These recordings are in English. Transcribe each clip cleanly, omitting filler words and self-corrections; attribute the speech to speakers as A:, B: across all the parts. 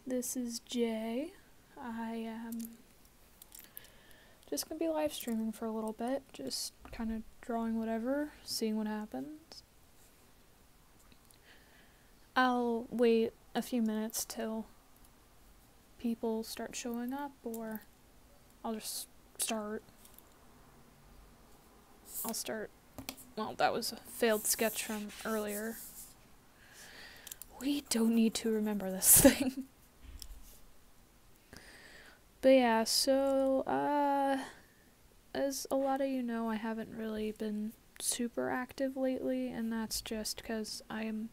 A: this is Jay. I am just gonna be live streaming for a little bit, just kind of drawing whatever, seeing what happens. I'll wait a few minutes till people start showing up, or I'll just start. I'll start. Well, that was a failed sketch from earlier. We don't need to remember this thing. But yeah, so, as a lot of you know, I haven't really been super active lately, and that's just because I am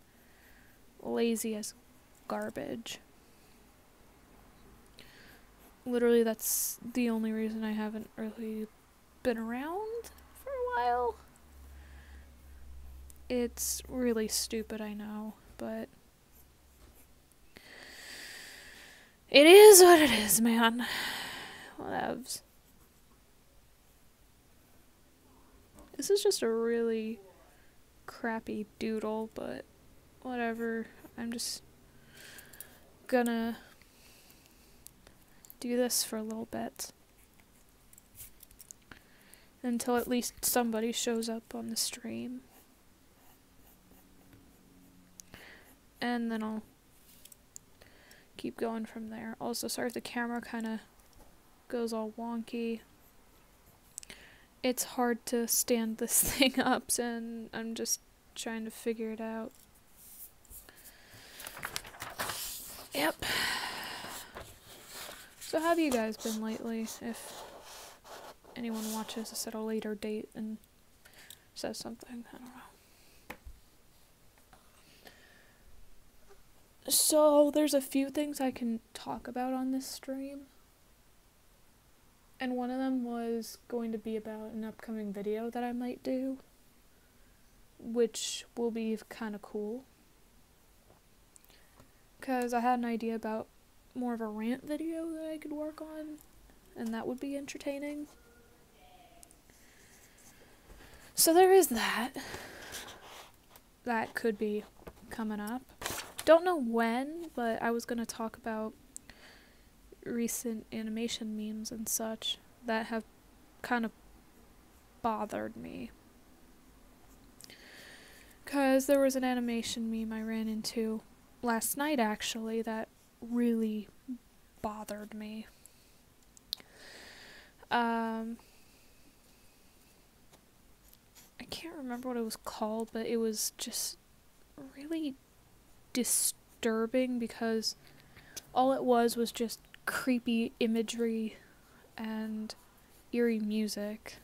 A: lazy as garbage. Literally, that's the only reason I haven't really been around for a while. It's really stupid, I know, but it is what it is, man. Whatevs. This is just a really crappy doodle, but whatever. I'm just gonna do this for a little bit until at least somebody shows up on the stream. And then I'll keep going from there. Also, sorry if the camera kind of goes all wonky. It's hard to stand this thing up, and I'm just trying to figure it out. Yep. So how have you guys been lately? If anyone watches this at a later date and says something, I don't know. So, there's a few things I can talk about on this stream. And one of them was going to be about an upcoming video that I might do, which will be kind of cool. Because I had an idea about more of a rant video that I could work on, and that would be entertaining. So there is that. That could be coming up. Don't know when, but I was going to talk about recent animation memes and such that have kind of bothered me. Because there was an animation meme I ran into last night, actually, that really bothered me. I can't remember what it was called, but it was just really disturbing because all it was just creepy imagery and eerie music.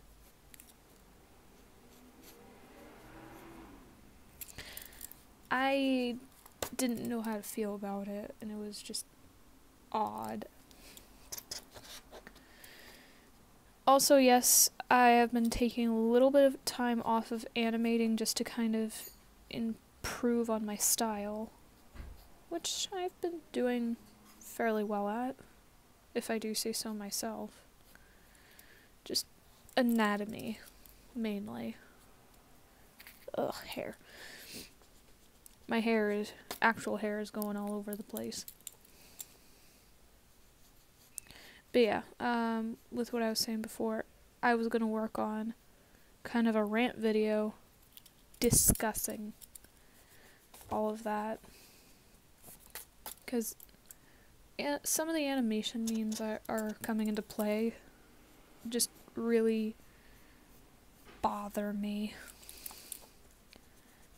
A: I didn't know how to feel about it, and it was just odd. Also, yes, I have been taking a little bit of time off of animating just to kind of improve on my style, which I've been doing fairly well at, if I do say so myself. Just anatomy, mainly. Ugh, hair. My actual hair is going all over the place. But yeah, with what I was saying before, I was gonna work on kind of a rant video discussing all of that. Because some of the animation memes are coming into play just really bother me.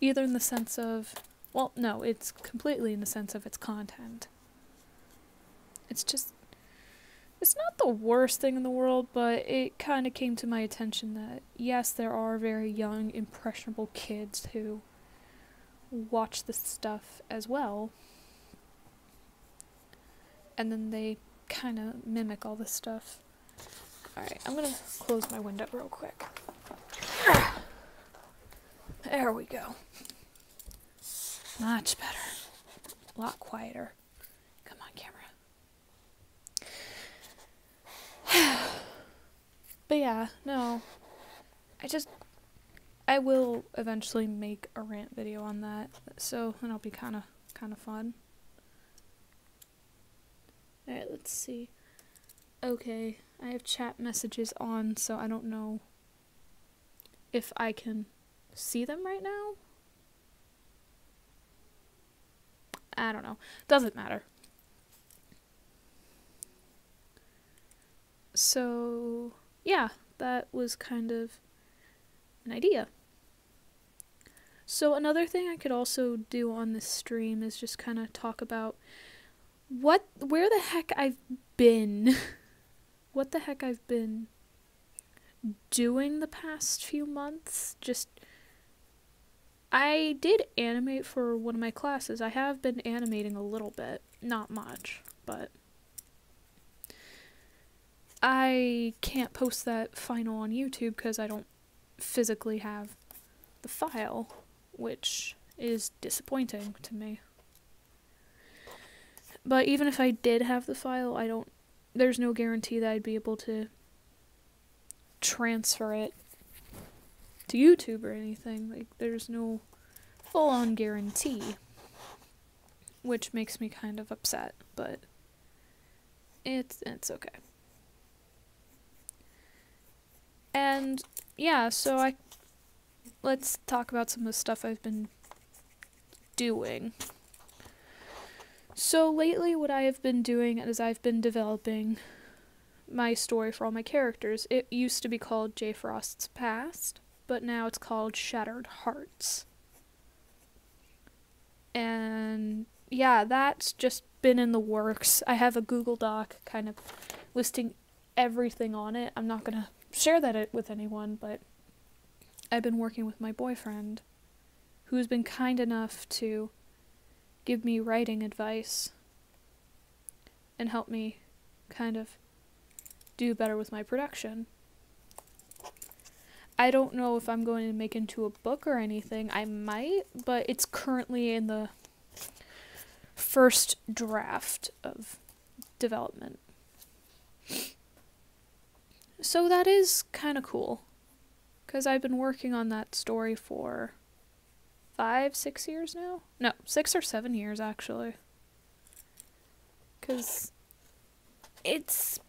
A: Either in the sense of, well, no, it's completely in the sense of its content. It's not the worst thing in the world, but it kind of came to my attention that, yes, there are very young, impressionable kids who watch this stuff as well. And then they kind of mimic all this stuff. Alright, I'm gonna close my window real quick. There we go. Much better. A lot quieter. Come on, camera. But yeah, no. I will eventually make a rant video on that, so it'll be kind of fun. Alright, let's see. Okay, I have chat messages on, so I don't know if I can see them right now. I don't know. Doesn't matter. So, yeah, that was kind of an idea. So another thing I could also do on this stream is just kind of talk about where the heck I've been. What the heck I've been doing the past few months. I did animate for one of my classes. I have been animating a little bit. Not much, but I can't post that final on YouTube because I don't physically have the file, which is disappointing to me. But even if I did have the file, there's no guarantee that I'd be able to transfer it to YouTube or anything. Like, there's no full-on guarantee, which makes me kind of upset, but it's okay. And yeah, so let's talk about some of the stuff I've been doing. So lately what I have been doing is I've been developing my story for all my characters. It used to be called J. Frost's Past, but now it's called Shattered Hearts. And yeah, that's just been in the works. I have a Google Doc kind of listing everything on it. I'm not gonna share that with anyone, but I've been working with my boyfriend, who's been kind enough to give me writing advice and help me kind of do better with my production. I don't know if I'm going to make into a book or anything. I might, but it's currently in the first draft of development. So that is kind of cool, because I've been working on that story for 5-6 years now? No, 6 or 7 years actually. Because it's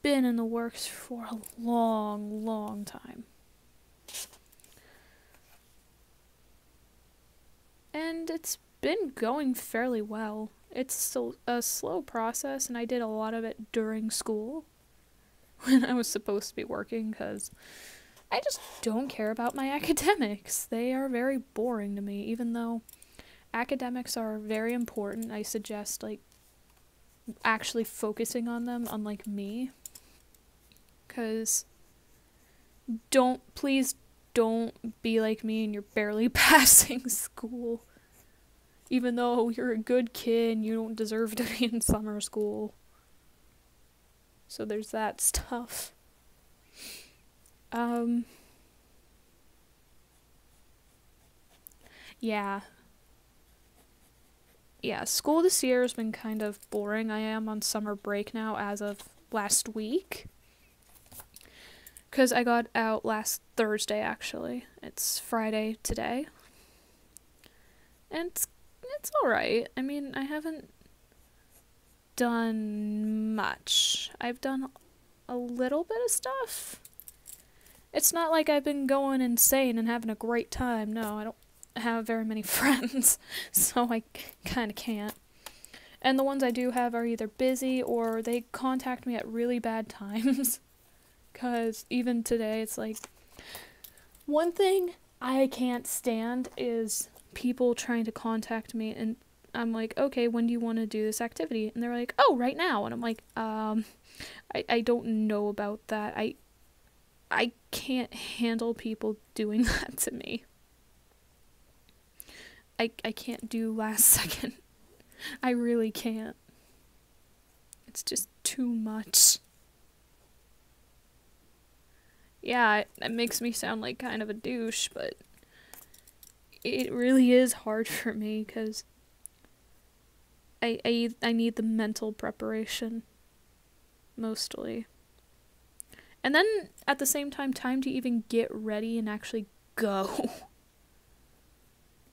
A: been in the works for a long, long time. And it's been going fairly well. It's still a slow process, and I did a lot of it during school when I was supposed to be working, because I just don't care about my academics. They are very boring to me, even though academics are very important. I suggest, like, actually focusing on them, unlike me. Because please don't be like me and you're barely passing school. Even though you're a good kid and you don't deserve to be in summer school. So there's that stuff. Yeah. Yeah, school this year has been kind of boring. I am on summer break now as of last week. Because I got out last Thursday, actually. It's Friday today. And it's alright. I mean, I haven't done much. I've done a little bit of stuff. It's not like I've been going insane and having a great time. No, I don't have very many friends, so I kind of can't. And the ones I do have are either busy or they contact me at really bad times. Because even today, it's like, one thing I can't stand is people trying to contact me, and I'm like, okay, when do you want to do this activity? And they're like, oh, right now. And I'm like, I don't know about that. I can't handle people doing that to me. I can't do last second. I really can't. It's just too much. Yeah, it makes me sound like kind of a douche, but it really is hard for me, because I need the mental preparation, mostly. And then, at the same time to even get ready and actually go.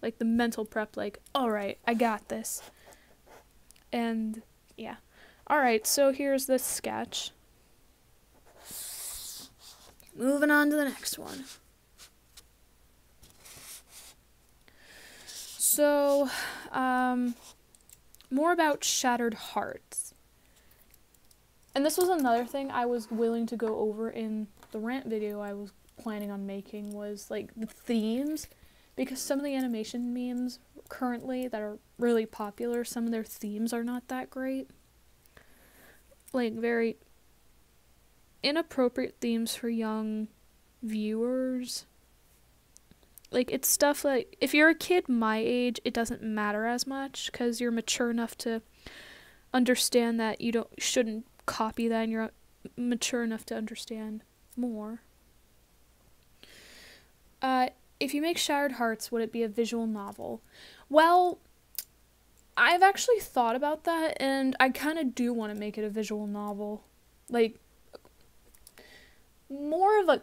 A: Like, the mental prep, like, alright, I got this. And, yeah. Alright, so here's this sketch. Moving on to the next one. So, more about Shattered Hearts. And this was another thing I was willing to go over in the rant video I was planning on making, was like the themes, because some of the animation memes currently that are really popular, some of their themes are not that great. Like very inappropriate themes for young viewers. Like, it's stuff like, if you're a kid my age, it doesn't matter as much because you're mature enough to understand that you shouldn't copy that, and you're mature enough to understand more. If you make Shattered Hearts, would it be a visual novel? Well, I've actually thought about that, and I kind of do want to make it a visual novel. Like, more of a,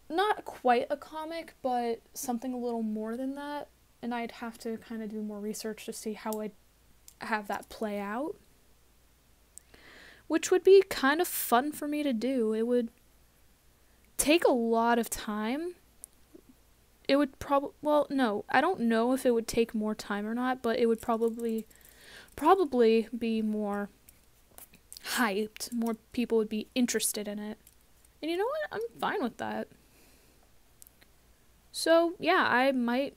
A: not quite a comic, but something a little more than that. And I'd have to kind of do more research to see how I'd have that play out. Which would be kind of fun for me to do. It would take a lot of time. It would well, no, I don't know if it would take more time or not, but it would probably be more hyped. More people would be interested in it. And you know what? I'm fine with that. So, yeah, I might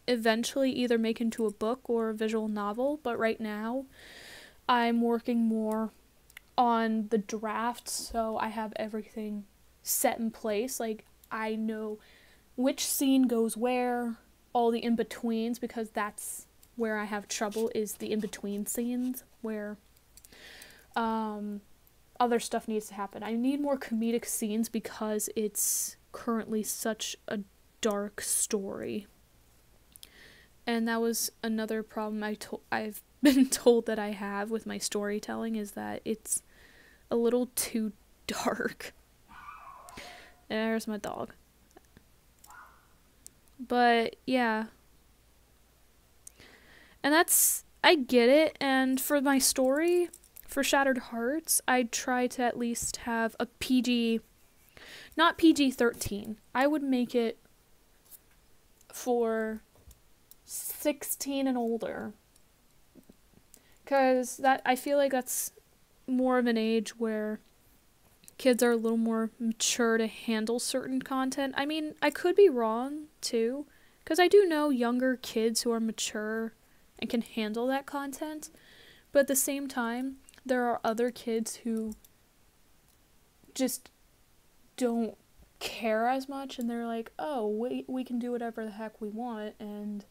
A: eventually either make into a book or a visual novel, but right now I'm working more on the draft, so I have everything set in place. Like, I know which scene goes where, all the in-betweens, because that's where I have trouble, is the in-between scenes where other stuff needs to happen. I need more comedic scenes because it's currently such a dark story. And that was another problem I've been told that I have with my storytelling, is that it's a little too dark. And there's my dog. But yeah. And I get it, and for my story, for Shattered Hearts, I'd try to at least have a PG, not PG-13. I would make it for 16 and older. Because I feel like that's more of an age where kids are a little more mature to handle certain content. I mean, I could be wrong, too, because I do know younger kids who are mature and can handle that content, but at the same time, there are other kids who just don't care as much, and they're like, oh, we can do whatever the heck we want, and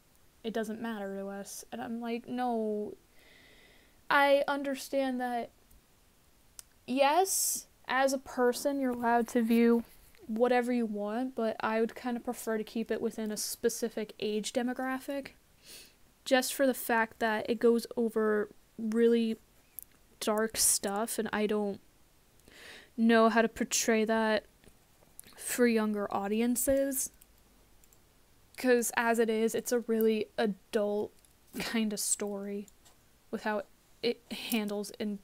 A: it doesn't matter to us. And I'm like, no, I understand that, yes, as a person, you're allowed to view whatever you want, but I would kind of prefer to keep it within a specific age demographic, just for the fact that it goes over really dark stuff, and I don't know how to portray that for younger audiences, because as it is, it's a really adult kind of story with how it handles, and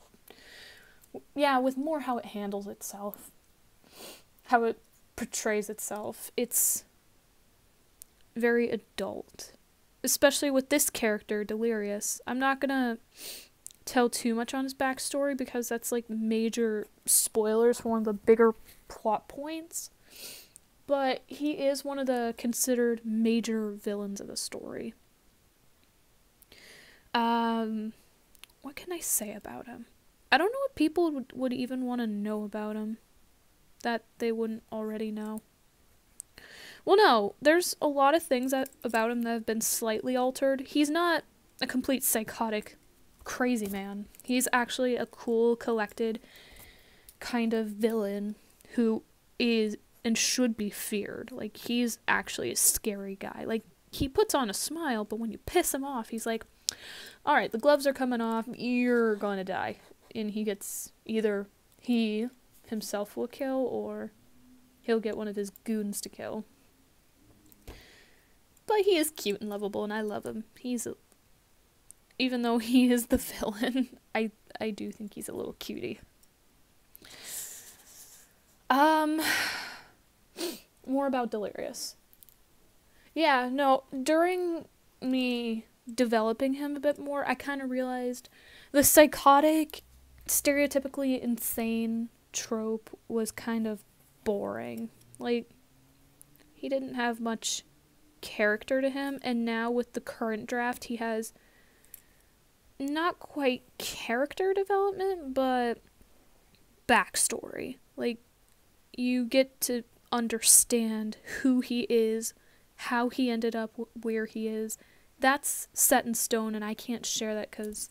A: with more how it handles itself, how it portrays itself. It's very adult, especially with this character, Delirious. I'm not gonna tell too much on his backstory because that's like major spoilers for one of the bigger plot points, but he is one of the considered major villains of the story. What can I say about him? I don't know what people would even want to know about him that they wouldn't already know. Well, no, there's a lot of things about him that have been slightly altered. He's not a complete psychotic crazy man. He's actually a cool, collected kind of villain who is and should be feared. Like, he's actually a scary guy. Like, he puts on a smile, but when you piss him off, he's like, alright, the gloves are coming off, you're gonna die. And he gets, either he himself will kill, or he'll get one of his goons to kill. But he is cute and lovable, and I love him. He's even though he is the villain, I do think he's a little cutie. More about Delirious. Yeah, no, during me developing him a bit more, I kind of realized the psychotic, stereotypically insane trope was kind of boring. Like, he didn't have much character to him, and now with the current draft, he has not quite character development, but backstory. Like, you get to understand who he is, how he ended up where he is. That's set in stone, and I can't share that because,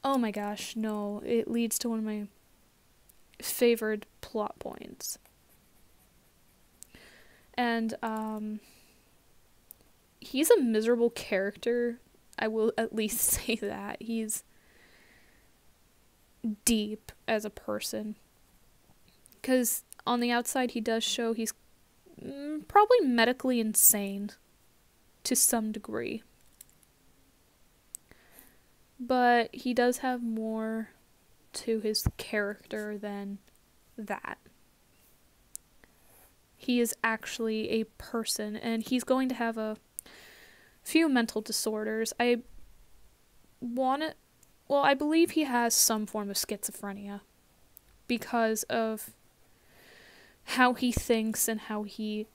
A: oh my gosh, no, it leads to one of my favored plot points. And he's a miserable character, I will at least say that. He's deep as a person, because on the outside he does show he's probably medically insane to some degree. But he does have more to his character than that. He is actually a person, and he's going to have a few mental disorders. I believe he has some form of schizophrenia because of how he thinks and how he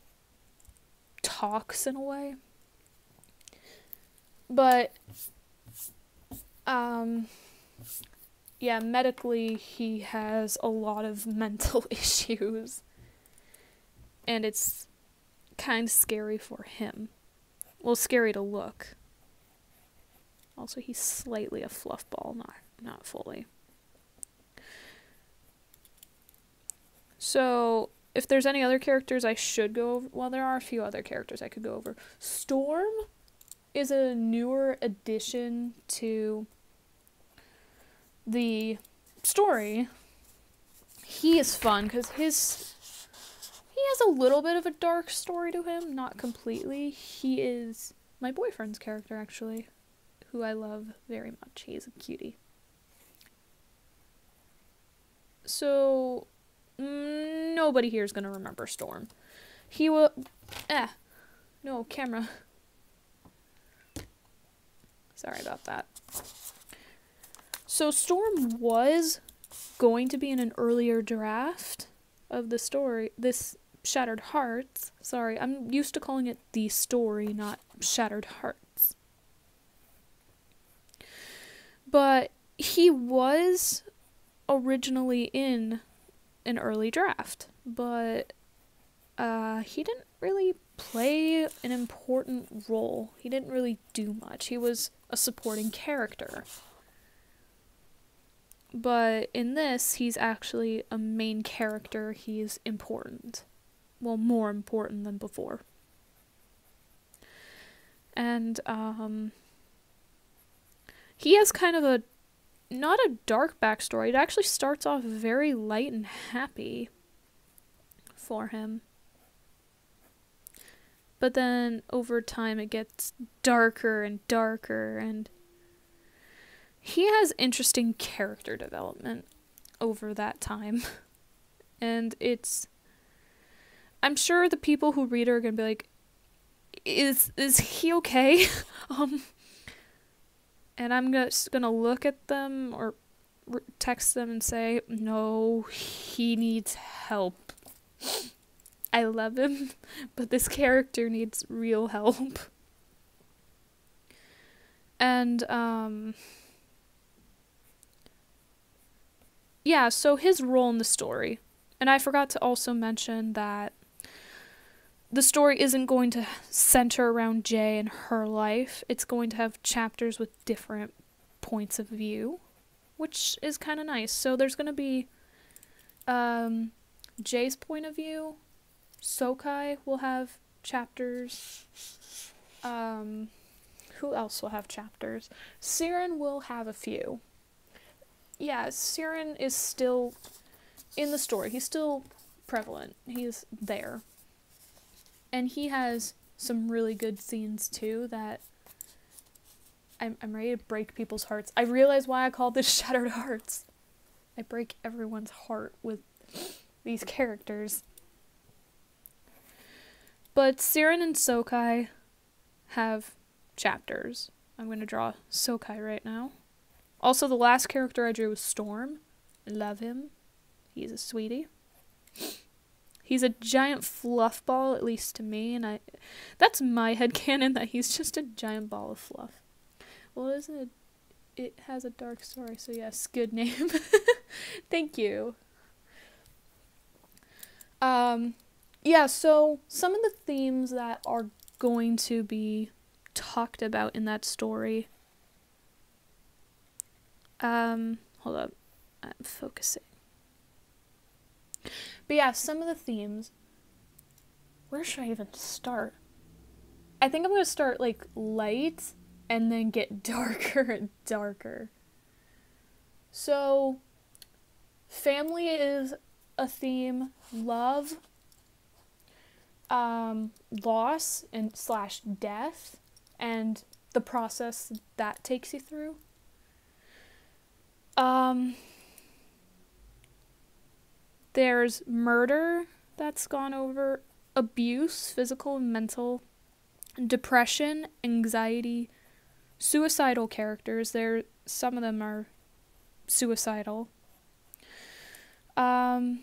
A: talks in a way. But, yeah, medically he has a lot of mental issues. And it's kind of scary for him. Well, scary to look. Also, he's slightly a fluffball, not fully. So, if there's any other characters I should go over, well, there are a few other characters I could go over. Storm is a newer addition to the story. He is fun because he has a little bit of a dark story to him, not completely. He is my boyfriend's character, actually, who I love very much. He is a cutie. So, nobody here is going to remember Storm. He will... No, camera. Sorry about that. So, Storm was going to be in an earlier draft of the story. This Shattered Hearts. Sorry, I'm used to calling it the story, not Shattered Hearts. But he was originally in an early draft, but he didn't really play an important role. He didn't really do much. He was a supporting character. But in this, he's actually a main character. He's important. Well, more important than before. And, he has kind of a, not a dark backstory. It actually starts off very light and happy for him. But then, over time, it gets darker and darker, and he has interesting character development over that time. And I'm sure the people who read it are gonna be like, is he okay? And I'm just gonna look at them or text them and say, no, he needs help. I love him, but this character needs real help. And, yeah, so his role in the story. And I forgot to also mention that the story isn't going to center around Jay and her life. It's going to have chapters with different points of view, which is kind of nice. So there's going to be Jay's point of view. Sokai will have chapters. Who else will have chapters? Siren will have a few. Yeah, Siren is still in the story. He's still prevalent. He's there. And he has some really good scenes too that I'm ready to break people's hearts. I realize why I call this Shattered Hearts. I break everyone's heart with these characters. But Siren and Sokai have chapters. I'm going to draw Sokai right now. Also, the last character I drew was Storm. I love him. He's a sweetie. He's a giant fluff ball, at least to me, and that's my headcanon, that he's just a giant ball of fluff. Well, isn't it? It has a dark story, so yes, good name. Thank you. Yeah, so some of the themes that are going to be talked about in that story. Hold up. I'm focusing. But yeah, some of the themes. Where should I even start? I think I'm going to start, like, light and then get darker and darker. So, family is a theme. Love. Loss and / death. And the process that takes you through. There's murder that's gone over, abuse, physical and mental, depression, anxiety, suicidal characters. Some of them are suicidal. War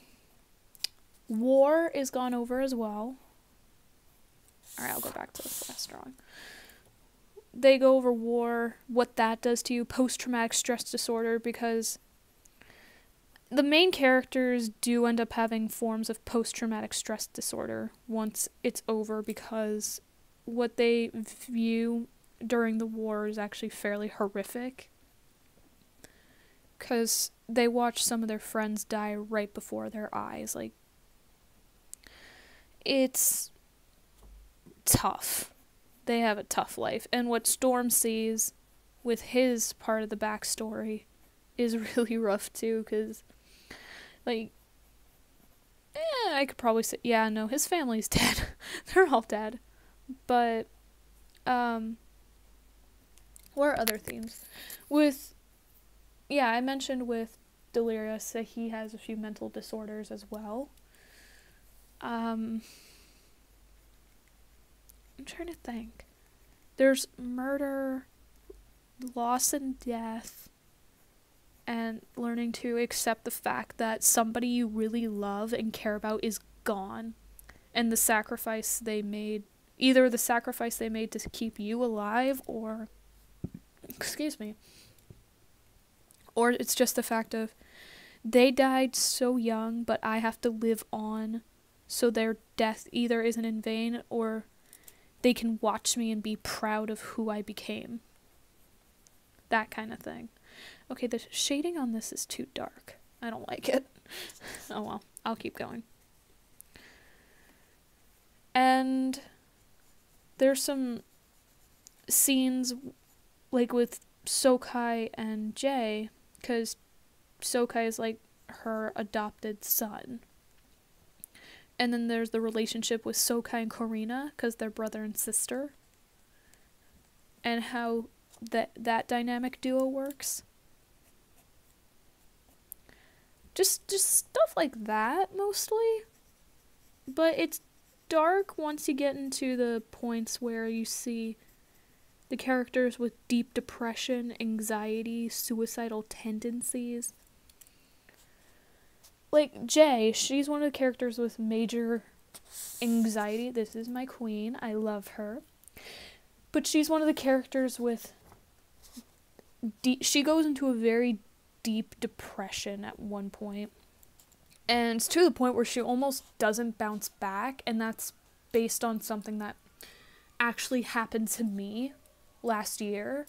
A: is gone over as well. Alright, I'll go back to this last drawing. They go over war, what that does to you, post-traumatic stress disorder, because the main characters do end up having forms of post-traumatic stress disorder once it's over, because what they view during the war is actually fairly horrific. Because they watch some of their friends die right before their eyes. Like, it's tough. They have a tough life. And what Storm sees with his part of the backstory is really rough too, because, like, I could probably say, yeah, no, his family's dead. They're all dead. But, what are other themes? I mentioned with Delirious that he has a few mental disorders as well. I'm trying to think. There's murder, loss and death, and learning to accept the fact that somebody you really love and care about is gone, and the sacrifice they made, either the sacrifice they made to keep you alive, or, or it's just the fact of, they died so young, but I have to live on, so their death either isn't in vain, or they can watch me and be proud of who I became. That kind of thing. Okay, the shading on this is too dark. I don't like it. Oh well, I'll keep going. And there's some scenes, like with Sokai and Jay, because Sokai is like her adopted son. And then there's the relationship with Sokai and Korina, because they're brother and sister. And how that dynamic duo works. Just stuff like that, mostly. But it's dark once you get into the points where you see the characters with deep depression, anxiety, suicidal tendencies. Like Jay, she's one of the characters with major anxiety. This is my queen. I love her. But she's one of the characters with she goes into a very deep depression at one point. And it's to the point where she almost doesn't bounce back, and that's based on something that actually happened to me last year.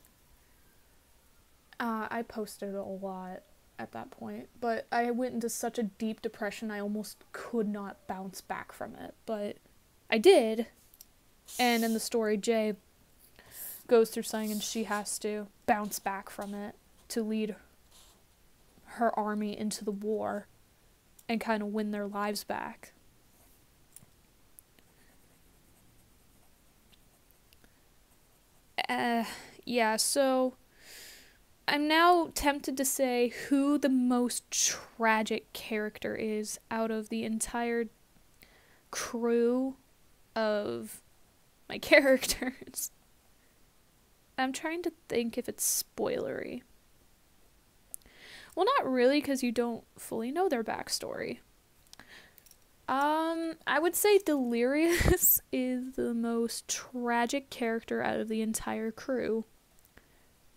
A: I posted a lot at that point, but I went into such a deep depression I almost could not bounce back from it, but I did. And in the story, Jay goes through something and she has to bounce back from it to lead her army into the war and kind of win their lives back. yeah, so I'm now tempted to say who the most tragic character is out of the entire crew of my characters. I'm trying to think if it's spoilery. Well, not really, because you don't fully know their backstory. I would say Delirious is the most tragic character out of the entire crew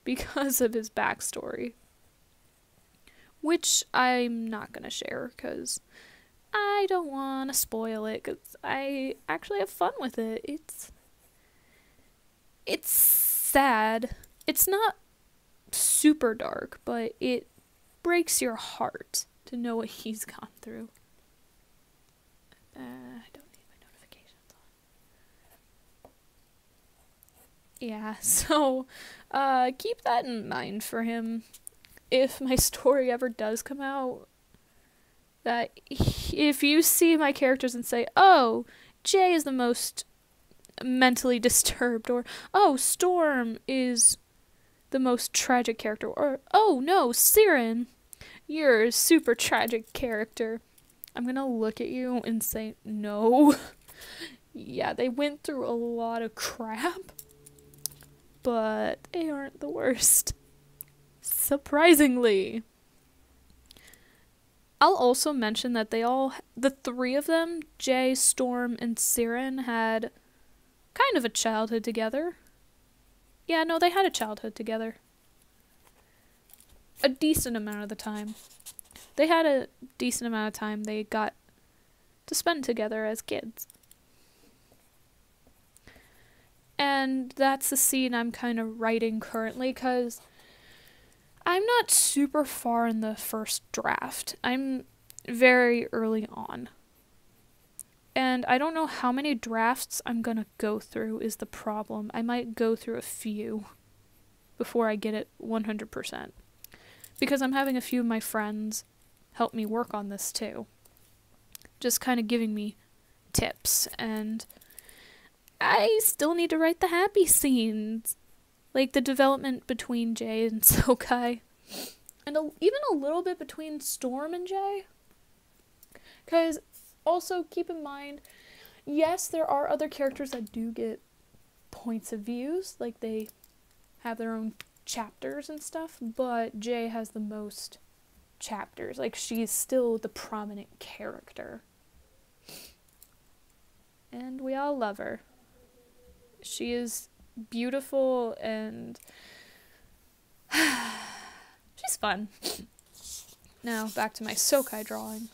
A: because of his backstory. Which I'm not gonna share, because I don't want to spoil it, because I actually have fun with it. It's sad. It's not super dark, but it breaks your heart to know what he's gone through. I don't need my notifications on. Yeah, so keep that in mind for him. If my story ever does come out, that if you see my characters and say, oh, Jay is the most mentally disturbed, or oh, Storm is the most tragic character, or oh no, Siren, you're a super tragic character, I'm gonna look at you and say, no. Yeah, they went through a lot of crap, but they aren't the worst. Surprisingly. I'll also mention that the three of them, Jay, Storm, and Siren, had kind of a childhood together. Yeah, no, they had a childhood together. A decent amount of the time. They had a decent amount of time they got to spend together as kids. And that's the scene I'm kind of writing currently, because I'm not super far in the first draft. I'm very early on. And I don't know how many drafts I'm gonna go through is the problem. I might go through a few before I get it 100%. Because I'm having a few of my friends help me work on this too. Just kind of giving me tips, and I still need to write the happy scenes. Like the development between Jay and Sokai. And even a little bit between Storm and Jay. Because also keep in mind, yes, there are other characters that do get points of views. Like they have their own chapters and stuff. But Jay has the most chapters. Like she's still the prominent character. And we all love her. She is beautiful and she's fun. Now back to my Sokai drawing.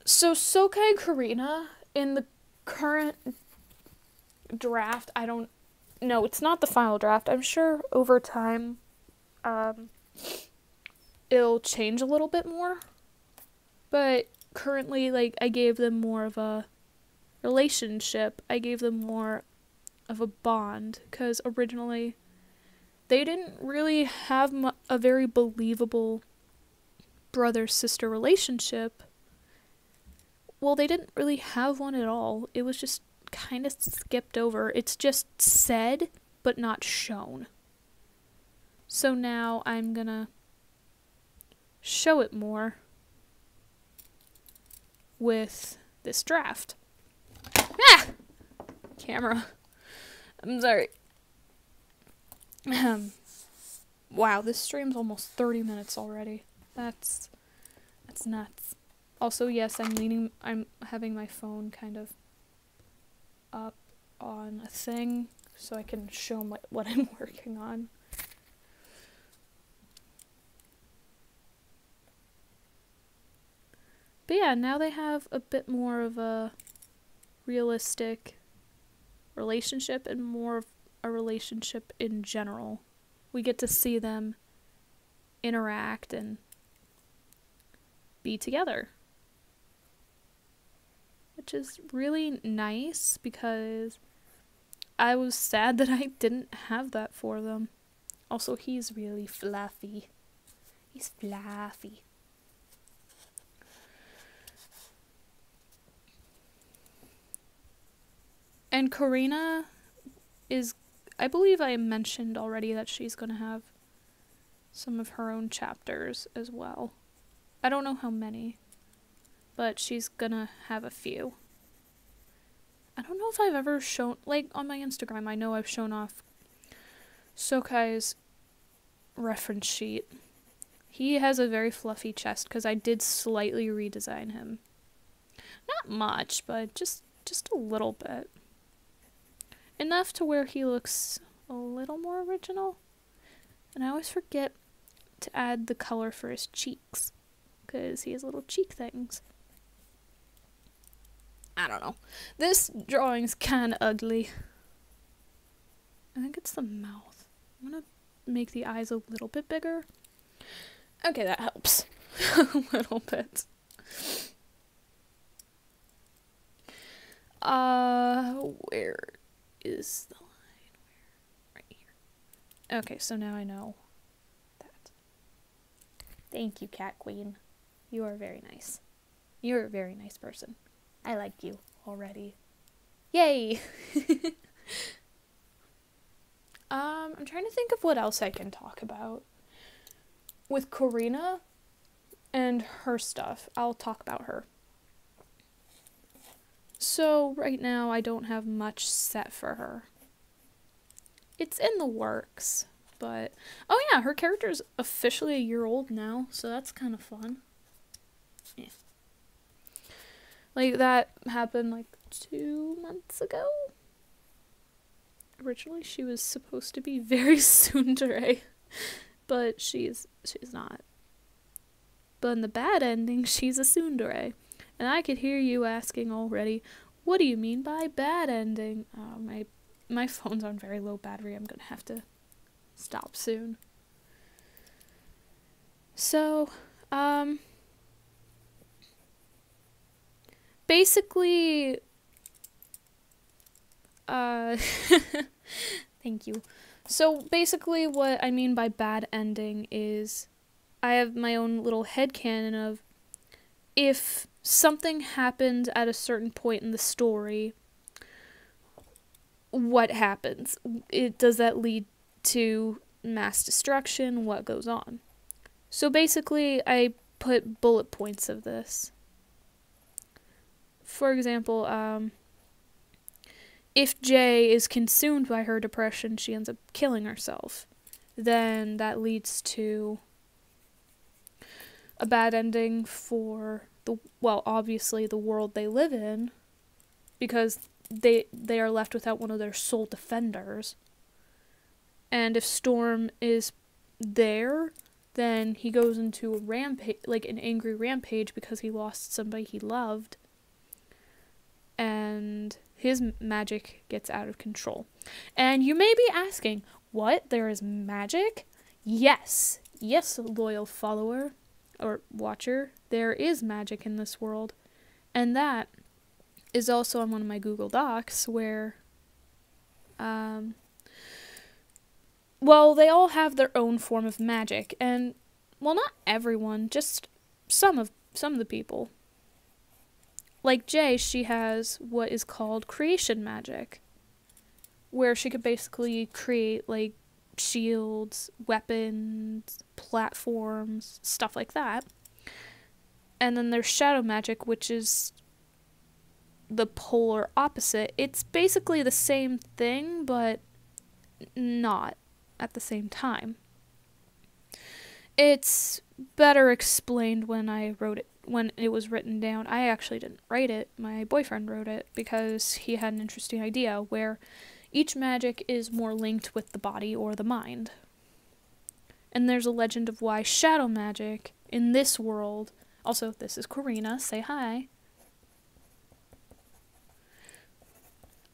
A: So Sokai and Karina in the current draft, I don't know, it's not the final draft. I'm sure over time it'll change a little bit more. But currently, like, I gave them more of a relationship. I gave them more of a bond, because originally they didn't really have a very believable brother-sister relationship. Well, they didn't really have one at all. It was just kind of skipped over. It's just said, but not shown. So now I'm gonna show it more with this draft. Ah! Camera. I'm sorry. Wow, this stream's almost 30 minutes already. That's nuts. Also, yes, I'm having my phone kind of up on a thing so I can show them what I'm working on. But yeah, now they have a bit more of a realistic relationship and more of a relationship in general. We get to see them interact and be together. Which is really nice, because I was sad that I didn't have that for them. Also, he's really fluffy. He's fluffy. And Karina is, I believe I mentioned already that she's going to have some of her own chapters as well. I don't know how many, but she's going to have a few. I don't know if I've ever shown, like on my Instagram, I know I've shown off Sokai's reference sheet. He has a very fluffy chest because I did slightly redesign him. Not much, but just a little bit. Enough to where he looks a little more original. And I always forget to add the color for his cheeks because he has little cheek things. I don't know. This drawing's kind of ugly. I think it's the mouth. I'm gonna make the eyes a little bit bigger. Okay, that helps. A little bit. Where is the line? Right here. Okay, so now I know that. Thank you, Cat Queen. You are very nice. You're a very nice person. I like you already. Yay! I'm trying to think of what else I can talk about. With Karina and her stuff, I'll talk about her. So right now I don't have much set for her. It's in the works, but oh yeah, her character's officially a year old now, so that's kind of fun. Yeah. Like that happened like 2 months ago. Originally she was supposed to be very tsundere, but she's not. But in the bad ending, she's a tsundere. And I could hear you asking already, what do you mean by bad ending? My phone's on very low battery. I'm gonna have to stop soon. So, basically, thank you. So basically what I mean by bad ending is I have my own little headcanon of if something happens at a certain point in the story, what happens? Does that lead to mass destruction? What goes on? So basically I put bullet points of this. For example, if Jay is consumed by her depression, she ends up killing herself. Then that leads to a bad ending for obviously the world they live in, because they are left without one of their sole defenders. And if Storm is there, then he goes into a rampage, like an angry rampage, because he lost somebody he loved. And his magic gets out of control. And you may be asking, what? There is magic? Yes. Yes, loyal follower or watcher. There is magic in this world. And that is also on one of my Google Docs where, they all have their own form of magic. And, well, not everyone, just some of the people. Like Jay, she has what is called creation magic, where she could basically create, like, shields, weapons, platforms, stuff like that. And then there's shadow magic, which is the polar opposite. It's basically the same thing, but not at the same time. It's better explained when I wrote it. When it was written down. I actually didn't write it. My boyfriend wrote it because he had an interesting idea where each magic is more linked with the body or the mind. And there's a legend of why shadow magic in this world, also this is Karina, say hi.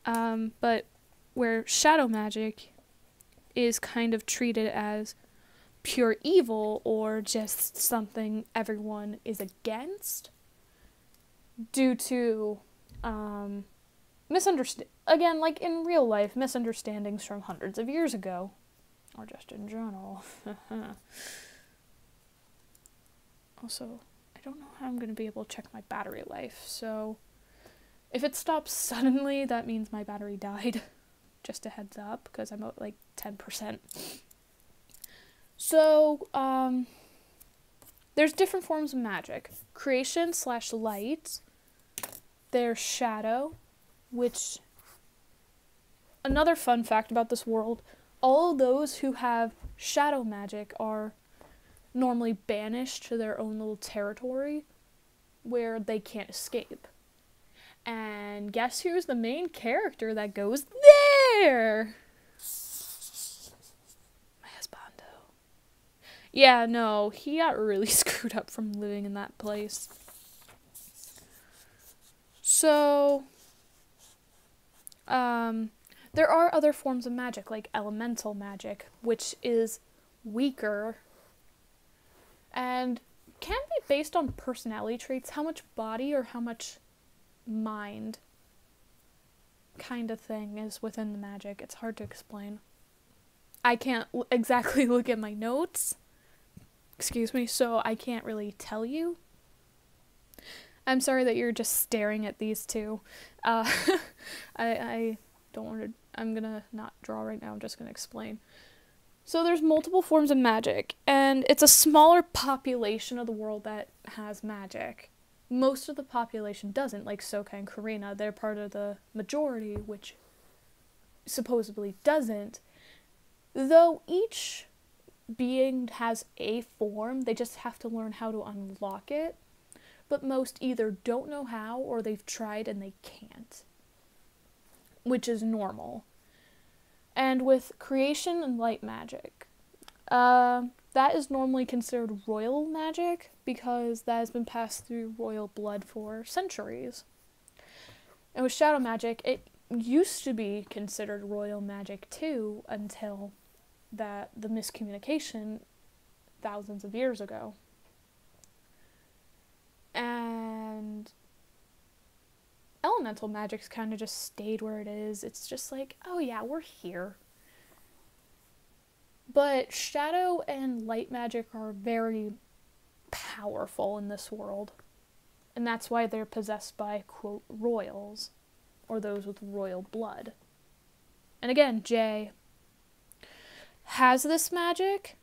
A: But where shadow magic is kind of treated as pure evil or just something everyone is against due to again, like in real life, misunderstandings from hundreds of years ago, or just in general. Also, I don't know how I'm going to be able to check my battery life, so If it stops suddenly, that means my battery died. Just a heads up, because I'm at like 10%. So, there's different forms of magic. Creation / light. There's shadow, which, another fun fact about this world, all of those who have shadow magic are normally banished to their own little territory where they can't escape. And guess who's the main character that goes there? My husbando. Yeah, no, he got really screwed up from living in that place. So, there are other forms of magic, like elemental magic, which is weaker and can be based on personality traits, how much body or how much mind kind of thing is within the magic. It's hard to explain. I can't exactly look at my notes, excuse me, so I can't really tell you. I'm sorry that you're just staring at these two. I don't want to, I'm gonna not draw right now, I'm just gonna explain. So there's multiple forms of magic, and it's a smaller population of the world that has magic. Most of the population doesn't, like Soka and Karina. They're part of the majority, which supposedly doesn't. Though each being has a form, they just have to learn how to unlock it. But most either don't know how, or they've tried and they can't. Which is normal. And with creation and light magic, that is normally considered royal magic because that has been passed through royal blood for centuries. And with shadow magic, it used to be considered royal magic too until the miscommunication thousands of years ago. And elemental magic's kind of just stayed where it is. It's just like, oh yeah, we're here. But shadow and light magic are very powerful in this world. And that's why they're possessed by, quote, royals, or those with royal blood. And again, Jay has this magic,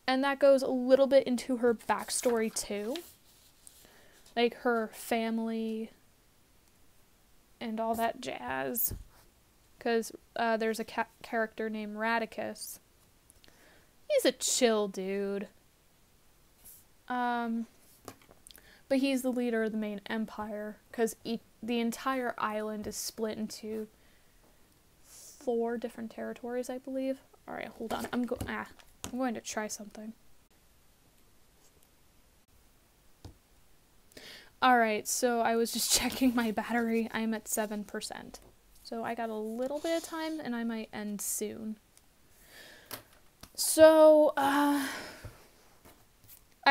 A: and that goes a little bit into her backstory too. Like her family and all that jazz. Because there's a character named Radicus. He's a chill dude. But he's the leader of the main empire. Because the entire island is split into 4 different territories, I believe. Alright, hold on. I'm going to try something. Alright, so I was just checking my battery. I'm at 7%. So I got a little bit of time and I might end soon. So, I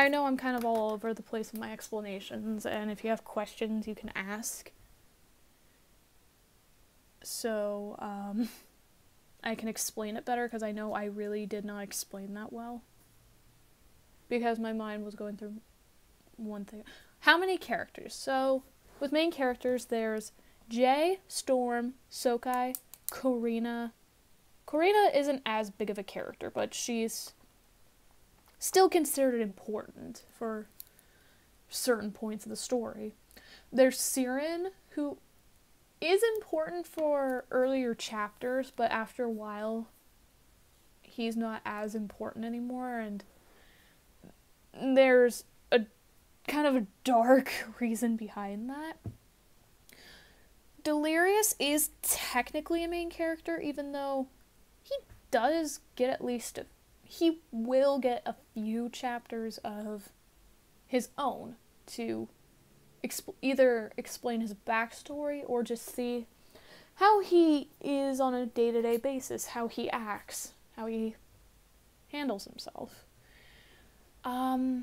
A: know I'm kind of all over the place with my explanations, and if you have questions, you can ask. So, I can explain it better, because I know I really did not explain that well. Because my mind was going through one thing. How many characters? So, with main characters, there's Jay, Storm, Sokai, Karina. Karina isn't as big of a character, but she's still considered important for certain points of the story. There's Siren, who is important for earlier chapters, but after a while, he's not as important anymore, and there's a kind of a dark reason behind that. Delirious is technically a main character, even though he does get he will get a few chapters of his own to either explain his backstory or just see how he is on a day-to-day basis, how he acts, how he handles himself. I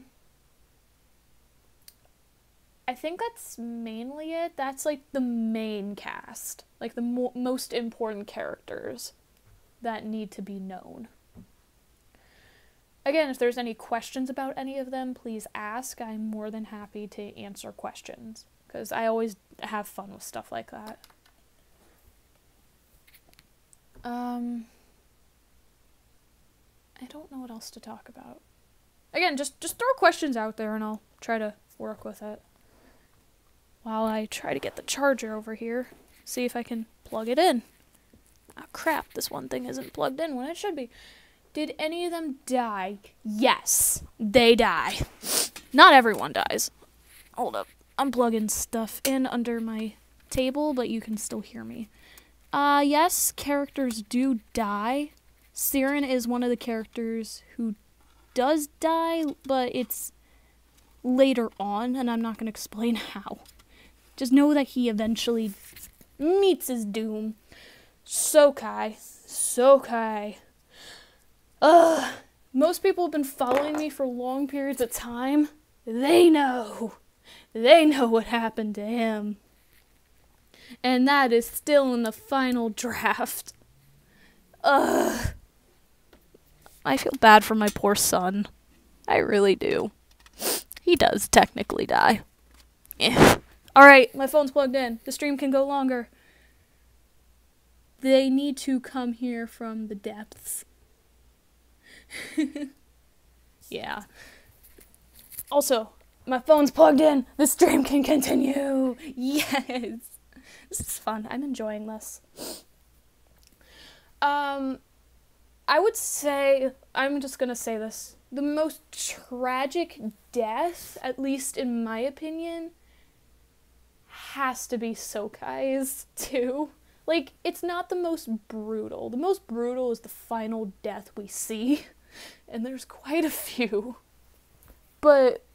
A: think that's mainly it. That's like the main cast, like the most important characters that need to be known. Again, if there's any questions about any of them, please ask. I'm more than happy to answer questions. because I always have fun with stuff like that. I don't know what else to talk about. Again, just throw questions out there and I'll try to work with it. While I try to get the charger over here, see if I can plug it in. Ah, crap, this one thing isn't plugged in when it should be. Did any of them die? Yes, they die. Not everyone dies. Hold up, I'm plugging stuff in under my table, but you can still hear me. Yes, characters do die. Siren is one of the characters who does die, but it's later on, and I'm not going to explain how. Just know that he eventually meets his doom. Sokai. Most people have been following me for long periods of time. They know what happened to him. And that is still in the final draft. I feel bad for my poor son. I really do. He does technically die. Alright, my phone's plugged in. The stream can go longer. They need to come here from the depths. Yeah. Also, my phone's plugged in. The stream can continue. Yes. This is fun. I'm enjoying this. I would say, I'm just gonna say this, the most tragic death, at least in my opinion, has to be Sokai's, too. Like, it's not the most brutal. The most brutal is the final death we see, and there's quite a few. But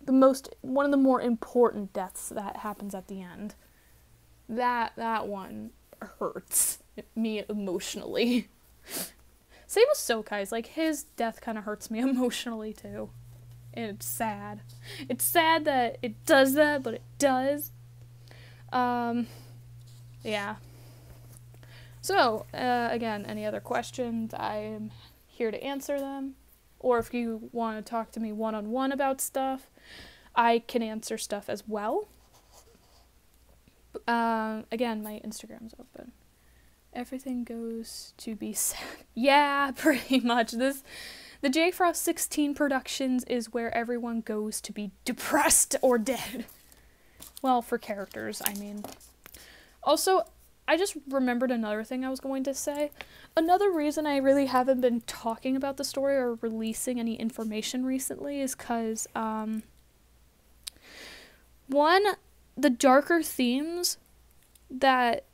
A: one of the more important deaths that happens at the end, that one hurts me emotionally. Same with Sokai's, like, his death kind of hurts me emotionally, too. And it's sad. It's sad that it does that, but it does. Yeah. So, again, any other questions, I am here to answer them. Or if you want to talk to me one-on-one about stuff, I can answer stuff as well. Again, my Instagram's open. Everything goes to be sad. Yeah, pretty much. The J Frost 16 Productions is where everyone goes to be depressed or dead. Well, for characters, I mean. Also, I just remembered another thing I was going to say. Another reason I really haven't been talking about the story or releasing any information recently is because, one, the darker themes that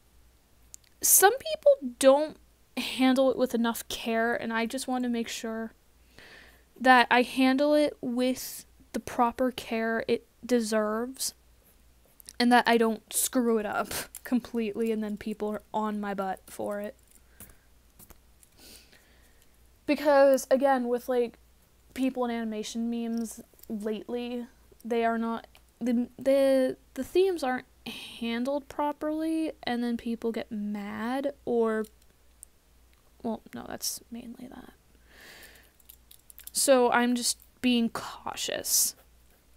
A: some people don't handle it with enough care, and I just want to make sure that I handle it with the proper care it deserves, and that I don't screw it up completely and then people are on my butt for it. Because, again, with, like, people in animation memes lately, they are not, the themes aren't handled properly, and then people get mad, or, well, no, that's mainly that. So I'm just being cautious.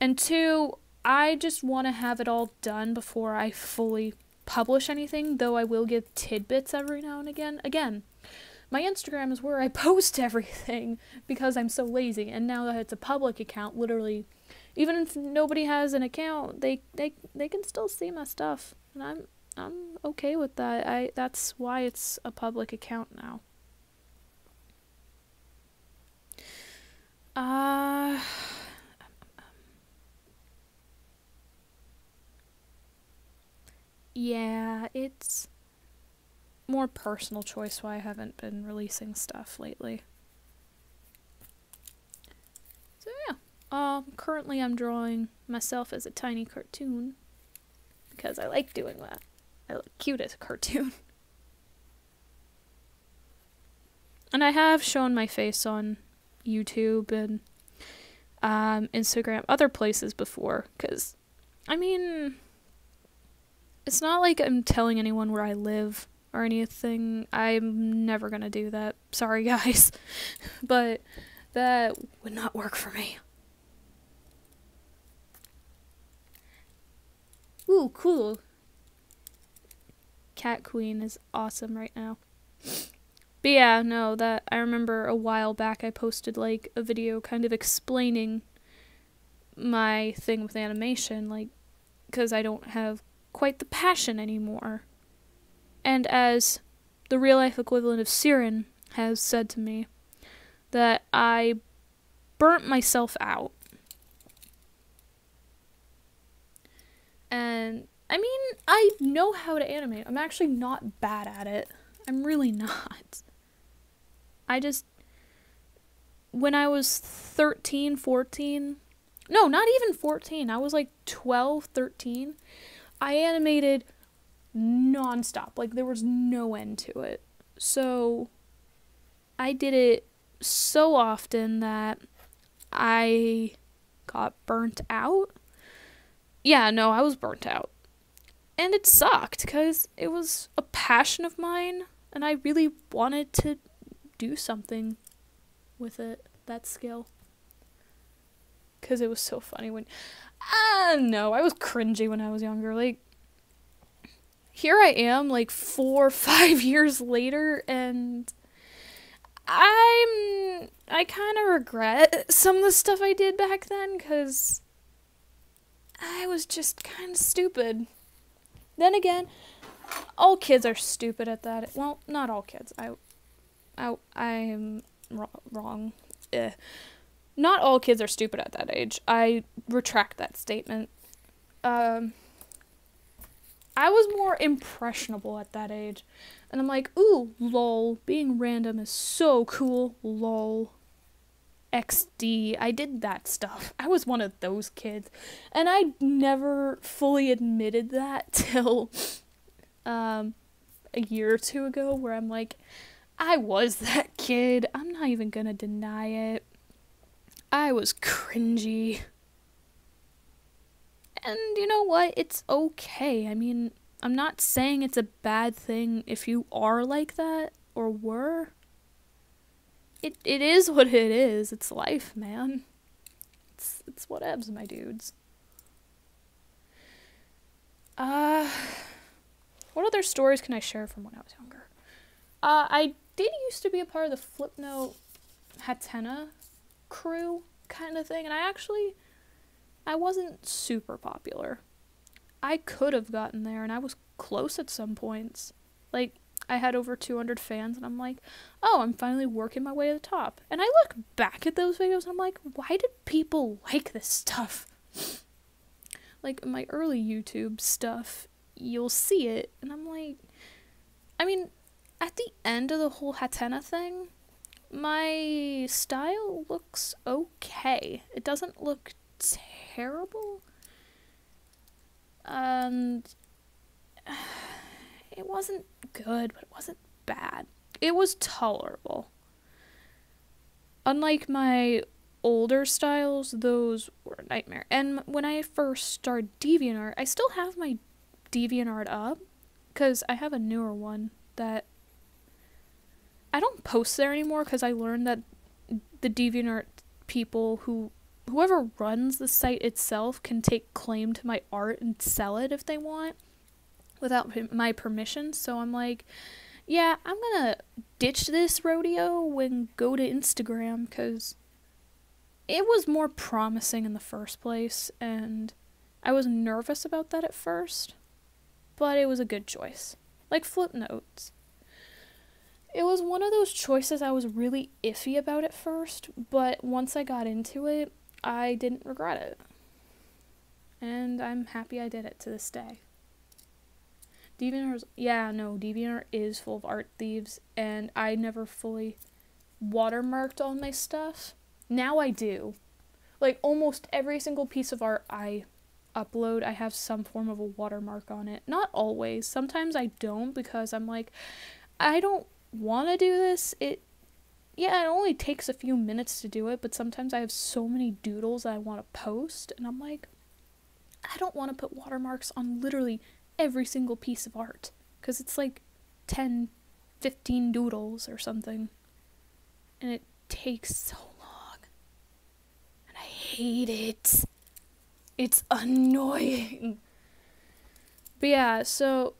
A: And two, I just want to have it all done before I fully publish anything, though I will give tidbits every now and again. Again, my Instagram is where I post everything because I'm so lazy, and now that it's a public account, literally, even if nobody has an account, they can still see my stuff, and I'm okay with that. That's why it's a public account now. Yeah, it's more personal choice why I haven't been releasing stuff lately. So yeah. Currently I'm drawing myself as a tiny cartoon because I like doing that. I look cute as a cartoon. And I have shown my face on YouTube and Instagram, other places before, because, I mean, it's not like I'm telling anyone where I live or anything. I'm never gonna do that. Sorry, guys. But that would not work for me. Ooh, cool. Cat Queen is awesome right now. But yeah, no, that I remember a while back I posted like a video kind of explaining my thing with animation, like, because I don't have quite the passion anymore. And as the real life equivalent of Siren has said to me, that I burnt myself out. And I mean, I know how to animate. I'm actually not bad at it. I'm really not. I just, when I was 13, 14, no, not even 14, I was like 12, 13, I animated non-stop. Like, there was no end to it. So, I did it so often that I got burnt out. Yeah, no, I was burnt out. And it sucked, because it was a passion of mine, and I really wanted to do something with it, that skill. Because it was so funny when... no, I was cringy when I was younger. Like, here I am, like, 4 or 5 years later, and I kind of regret some of the stuff I did back then, because I was just kind of stupid. Then again, all kids are stupid at that. Well, not all kids. I am wrong. Not all kids are stupid at that age. I retract that statement. I was more impressionable at that age. And I'm like, ooh, lol, being random is so cool, lol. XD, I did that stuff. I was one of those kids. And I never fully admitted that till a year or two ago, where I'm like, I was that kid. I'm not even gonna deny it. I was cringy. And you know what? It's okay. I mean, I'm not saying it's a bad thing if you are like that, or were. It is what it is. It's life, man. It's whatevs, my dudes. What other stories can I share from when I was younger? I did used to be a part of the Flipnote Hatena crew kind of thing, and I wasn't super popular. I could have gotten there, and I was close at some points. Like, I had over 200 fans, and I'm like, oh, I'm finally working my way to the top. And I look back at those videos, and I'm like, why did people like this stuff? Like, my early YouTube stuff, you'll see it, and I'm like, I mean, at the end of the whole Hatena thing, my style looks okay. It doesn't look terrible. And it wasn't good, but it wasn't bad. It was tolerable. Unlike my older styles, those were a nightmare. And when I first started DeviantArt, I still have my DeviantArt up, because I have a newer one that I don't post there anymore, because I learned that the DeviantArt people whoever runs the site itself can take claim to my art and sell it if they want without my permission. So I'm like, yeah, I'm gonna ditch this rodeo and go to Instagram, because it was more promising in the first place, and I was nervous about that at first, but it was a good choice. Like Flipnotes. It was one of those choices I was really iffy about at first, but once I got into it, I didn't regret it. And I'm happy I did it to this day. DeviantArt is full of art thieves, and I never fully watermarked all my stuff. Now I do. Like, almost every single piece of art I upload, I have some form of a watermark on it. Not always. Sometimes I don't, because I'm like, I don't want to do this. It only takes a few minutes to do it, but sometimes I have so many doodles that I want to post, and I'm like, I don't want to put watermarks on literally every single piece of art, because it's like 10, 15 doodles or something, and it takes so long, and I hate it. It's annoying. But yeah, so,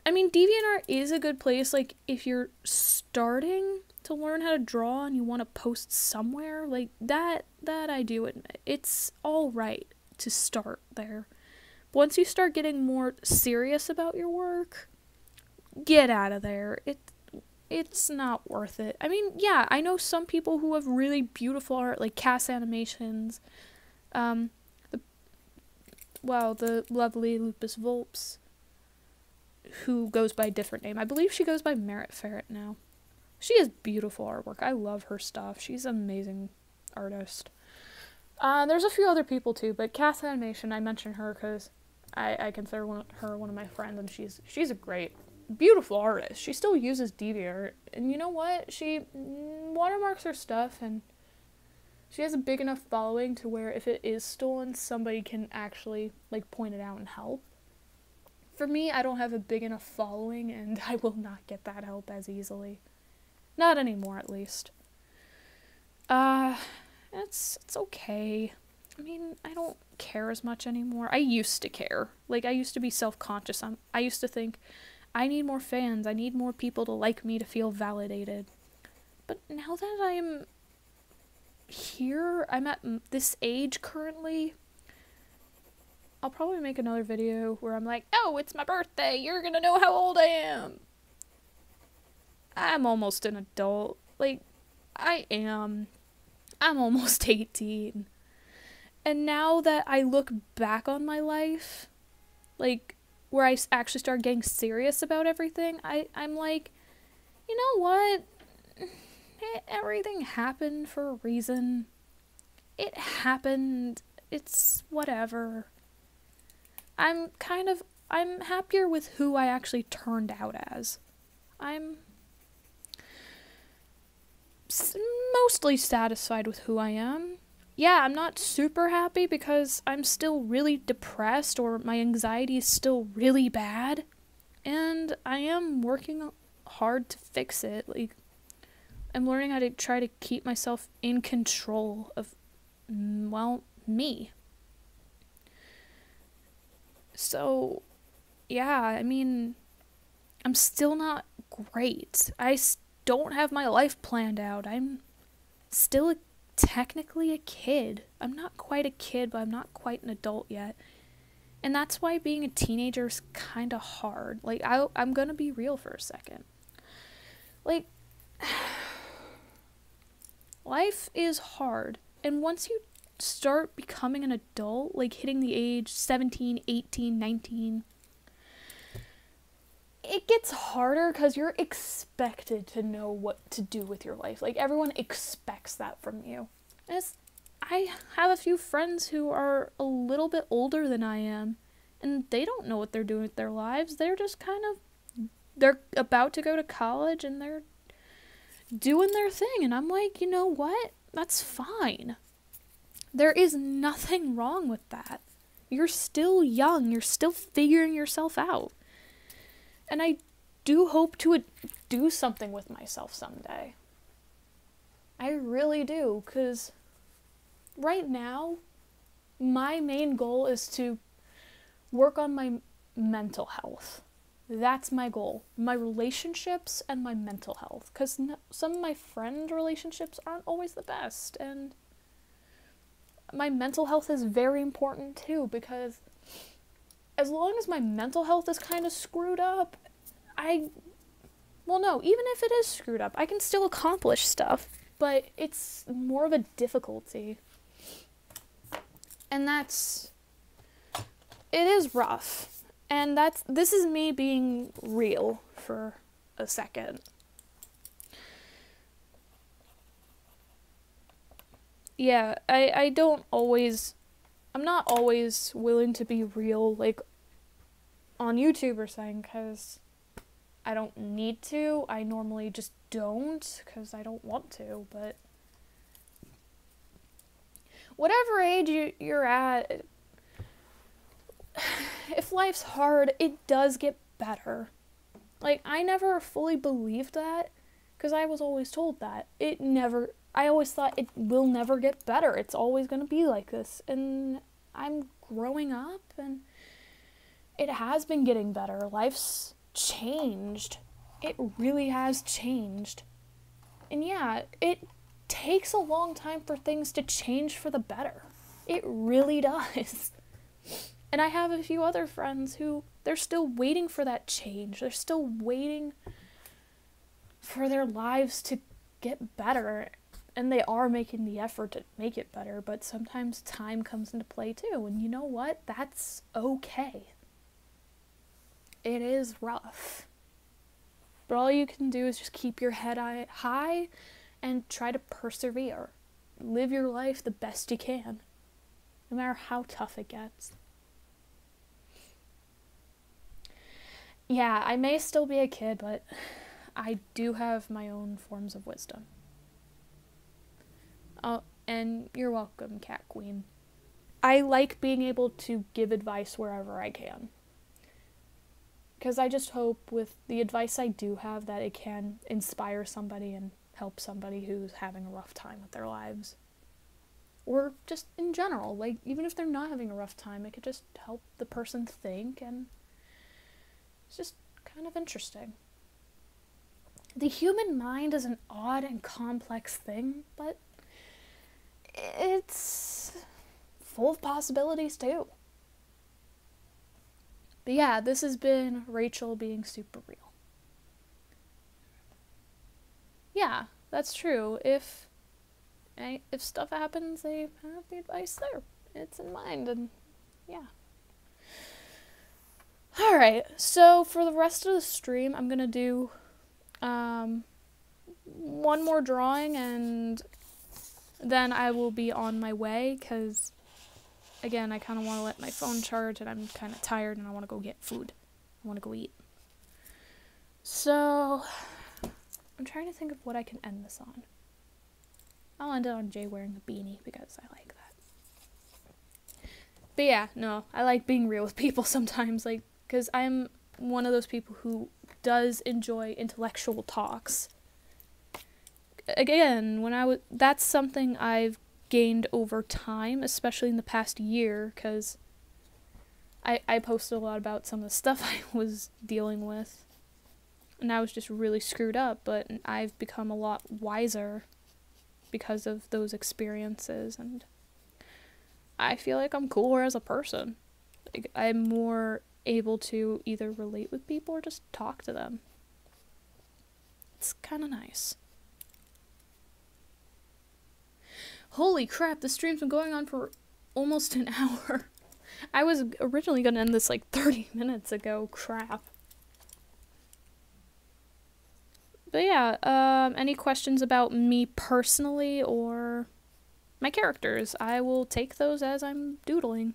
A: I mean, DeviantArt is a good place, like, if you're starting to learn how to draw and you want to post somewhere, like, that I do admit. It's alright to start there. But once you start getting more serious about your work, get out of there. It's not worth it. I mean, yeah, I know some people who have really beautiful art, like cast animations. The lovely Lupus Volps, who goes by a different name. I believe she goes by Merit Ferret now. She has beautiful artwork. I love her stuff. She's an amazing artist. There's a few other people too, but Cast Animation, I mentioned her because I consider her one of my friends, and she's a great, beautiful artist. She still uses DeviantArt, and you know what? She watermarks her stuff, and she has a big enough following to where if it is stolen, somebody can actually, like, point it out and help. For me, I don't have a big enough following, and I will not get that help as easily. Not anymore, at least. It's okay. I mean, I don't care as much anymore. I used to care. Like, I used to be self-conscious. I used to think, I need more fans. I need more people to like me to feel validated. But now that I'm here, I'm at this age currently, I'll probably make another video where I'm like, oh, it's my birthday. You're gonna know how old I am. I'm almost an adult. Like, I am. I'm almost 18. And now that I look back on my life, like, where I actually started getting serious about everything, I'm like, you know what? Everything happened for a reason. It happened. It's whatever. I'm happier with who I actually turned out as. I'm mostly satisfied with who I am. Yeah, I'm not super happy because I'm still really depressed, or my anxiety is still really bad, and I am working hard to fix it. Like, I'm learning how to try to keep myself in control of, well, me. So, yeah, I mean, I'm still not great. I don't have my life planned out. I'm still technically a kid. I'm not quite a kid, but I'm not quite an adult yet. And that's why being a teenager is kind of hard. Like, I'm gonna be real for a second. Like, life is hard. And once you start becoming an adult, like hitting the age 17, 18, 19, it gets harder because you're expected to know what to do with your life. Like, everyone expects that from you. I have a few friends who are a little bit older than I am, and they don't know what they're doing with their lives. They're just they're about to go to college, and they're doing their thing. And I'm like, you know what? That's fine. There is nothing wrong with that. You're still young. You're still figuring yourself out. And I do hope to do something with myself someday. I really do, because right now, my main goal is to work on my mental health. That's my goal. My relationships and my mental health. Because some of my friend relationships aren't always the best. And my mental health is very important too, because as long as my mental health is kind of screwed up, well, no, even if it is screwed up, I can still accomplish stuff, but it's more of a difficulty. And it is rough. And this is me being real for a second. Yeah, I'm not always willing to be real, like, on YouTube or something, because I don't need to. I normally just don't, because I don't want to, but whatever age you're at, if life's hard, it does get better. Like, I never fully believed that, because I was always told that. I always thought it will never get better. It's always going to be like this. And I'm growing up, and it has been getting better. Life's changed. It really has changed. And yeah, it takes a long time for things to change for the better. It really does. And I have a few other friends who, they're still waiting for that change. They're still waiting for their lives to get better. And they are making the effort to make it better, but sometimes time comes into play too. And you know what? That's okay. It is rough. But all you can do is just keep your head high and try to persevere. Live your life the best you can, no matter how tough it gets. Yeah, I may still be a kid, but I do have my own forms of wisdom. Oh, and you're welcome, Cat Queen. I like being able to give advice wherever I can. Because I just hope with the advice I do have that it can inspire somebody and help somebody who's having a rough time with their lives. Or just in general, like, even if they're not having a rough time, it could just help the person think, and it's just kind of interesting. The human mind is an odd and complex thing, but it's full of possibilities too. But yeah, this has been Rachel being super real. Yeah, that's true. If stuff happens, they have the advice there. It's in mind, and yeah. Alright, so for the rest of the stream, I'm gonna do one more drawing, and then I will be on my way, because, again, I kind of want to let my phone charge, and I'm kind of tired, and I want to go get food. I want to go eat. So, I'm trying to think of what I can end this on. I'll end it on Jay wearing a beanie, because I like that. But yeah, no, I like being real with people sometimes, like, because I'm one of those people who does enjoy intellectual talks. Again, that's something I've gained over time, especially in the past year, because I posted a lot about some of the stuff I was dealing with, and I was just really screwed up, but I've become a lot wiser because of those experiences, and I feel like I'm cooler as a person. Like, I'm more able to either relate with people or just talk to them. It's kind of nice. Holy crap, the stream's been going on for almost an hour. I was originally going to end this like 30 minutes ago. Crap. But yeah, any questions about me personally or my characters? I will take those as I'm doodling.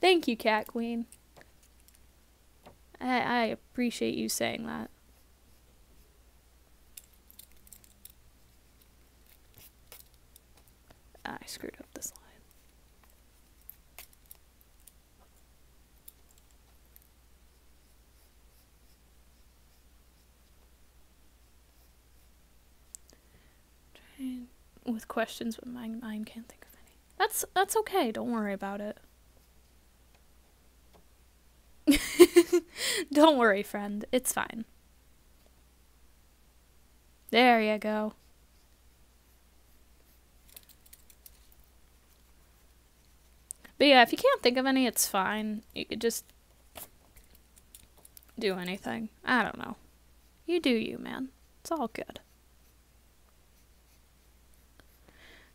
A: Thank you, Cat Queen. I appreciate you saying that. I screwed up this line. Trying with questions, but my mind can't think of any. That's okay. Don't worry about it. Don't worry, friend. It's fine. There you go. But yeah, if you can't think of any, it's fine. You could just do anything. I don't know. You do you, man. It's all good.